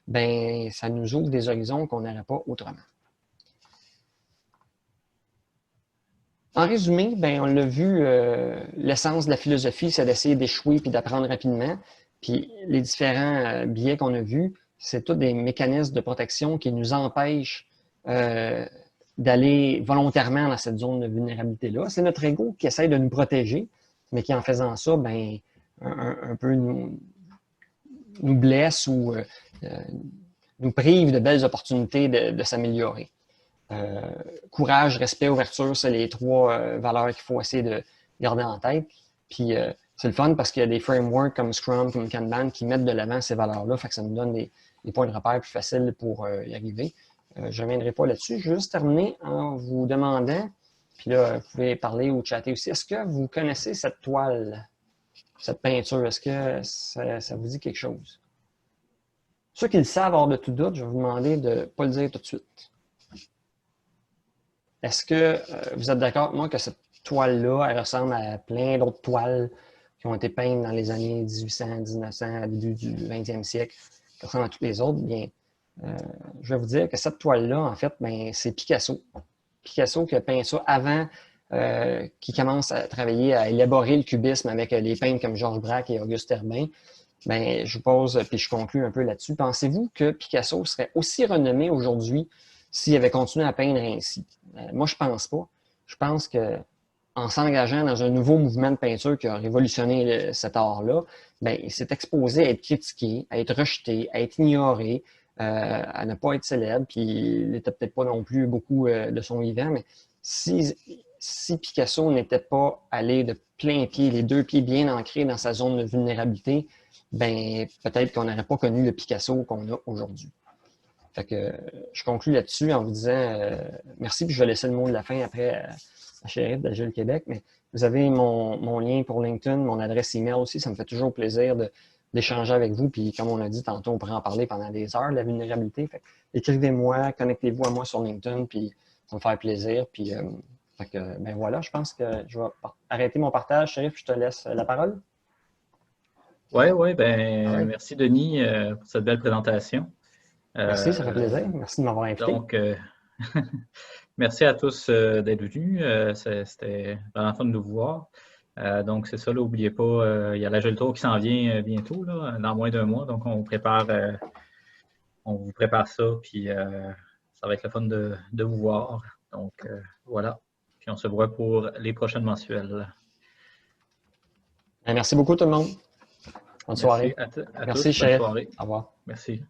Speaker 1: ben, ça nous ouvre des horizons qu'on n'aurait pas autrement. En résumé, ben, on l'a vu, l'essence de la philosophie, c'est d'essayer d'échouer puis d'apprendre rapidement. Puis les différents biais qu'on a vus, c'est tous des mécanismes de protection qui nous empêchent d'aller volontairement dans cette zone de vulnérabilité-là. C'est notre ego qui essaie de nous protéger, mais qui en faisant ça, ben, un peu nous blesse ou nous prive de belles opportunités de s'améliorer. Courage, respect, ouverture, c'est les 3 valeurs qu'il faut essayer de garder en tête. Puis c'est le fun parce qu'il y a des frameworks comme Scrum, comme Kanban qui mettent de l'avant ces valeurs-là, fait que ça nous donne des points de repère plus faciles pour y arriver. Je ne reviendrai pas là-dessus. Je vais juste terminer en vous demandant, puis là, vous pouvez parler ou chatter aussi, est-ce que vous connaissez cette toile, cette peinture? Est-ce que ça vous dit quelque chose? Ceux qui le savent hors de tout doute, je vais vous demander de ne pas le dire tout de suite. Est-ce que vous êtes d'accord avec moi que cette toile-là, elle ressemble à plein d'autres toiles qui ont été peintes dans les années 1800, 1900, début du 20e siècle, qui ressemblent à toutes les autres? Bien, je vais vous dire que cette toile-là, en fait, ben, c'est Picasso. Picasso qui a peint ça avant qu'il commence à travailler, à élaborer le cubisme avec les peintres comme Georges Braque et Auguste Herbin. Ben, je vous pose, puis je conclue un peu là-dessus. Pensez-vous que Picasso serait aussi renommé aujourd'hui s'il avait continué à peindre ainsi? Moi, je pense pas. Je pense que en s'engageant dans un nouveau mouvement de peinture qui a révolutionné cet art-là, ben, il s'est exposé à être critiqué, à être rejeté, à être ignoré, à ne pas être célèbre, puis il n'était peut-être pas non plus beaucoup de son vivant, mais si Picasso n'était pas allé de plein pied, les deux pieds bien ancrés dans sa zone de vulnérabilité, ben peut-être qu'on n'aurait pas connu le Picasso qu'on a aujourd'hui. Fait que je conclue là-dessus en vous disant merci, puis je vais laisser le mot de la fin après à Chérif d'Agile Québec, mais vous avez mon lien pour LinkedIn, mon adresse email aussi, ça me fait toujours plaisir d'échanger avec vous, puis comme on a dit tantôt, on pourrait en parler pendant des heures, de la vulnérabilité. Fait écrivez-moi, connectez-vous à moi sur LinkedIn, puis ça va me faire plaisir, puis fait que, ben voilà, je pense que je vais arrêter mon partage. Chérif, je te laisse la parole.
Speaker 2: Oui, ben merci Denis pour cette belle présentation.
Speaker 1: Merci, ça fait plaisir. Merci de m'avoir invité.
Speaker 2: Donc, merci à tous d'être venus. C'était vraiment fun de vous voir. Donc, c'est ça, n'oubliez pas, il y a l'Agile Tour qui s'en vient bientôt, là, dans moins d'un mois. Donc, on vous prépare ça, puis ça va être le fun de vous voir. Donc, voilà. Puis, on se voit pour les prochaines mensuelles.
Speaker 1: Merci beaucoup tout le monde. Bonne soirée.
Speaker 2: À
Speaker 1: Merci,
Speaker 2: tous. Bonne
Speaker 1: Chérif.
Speaker 2: soirée.
Speaker 1: Au revoir.
Speaker 2: Merci.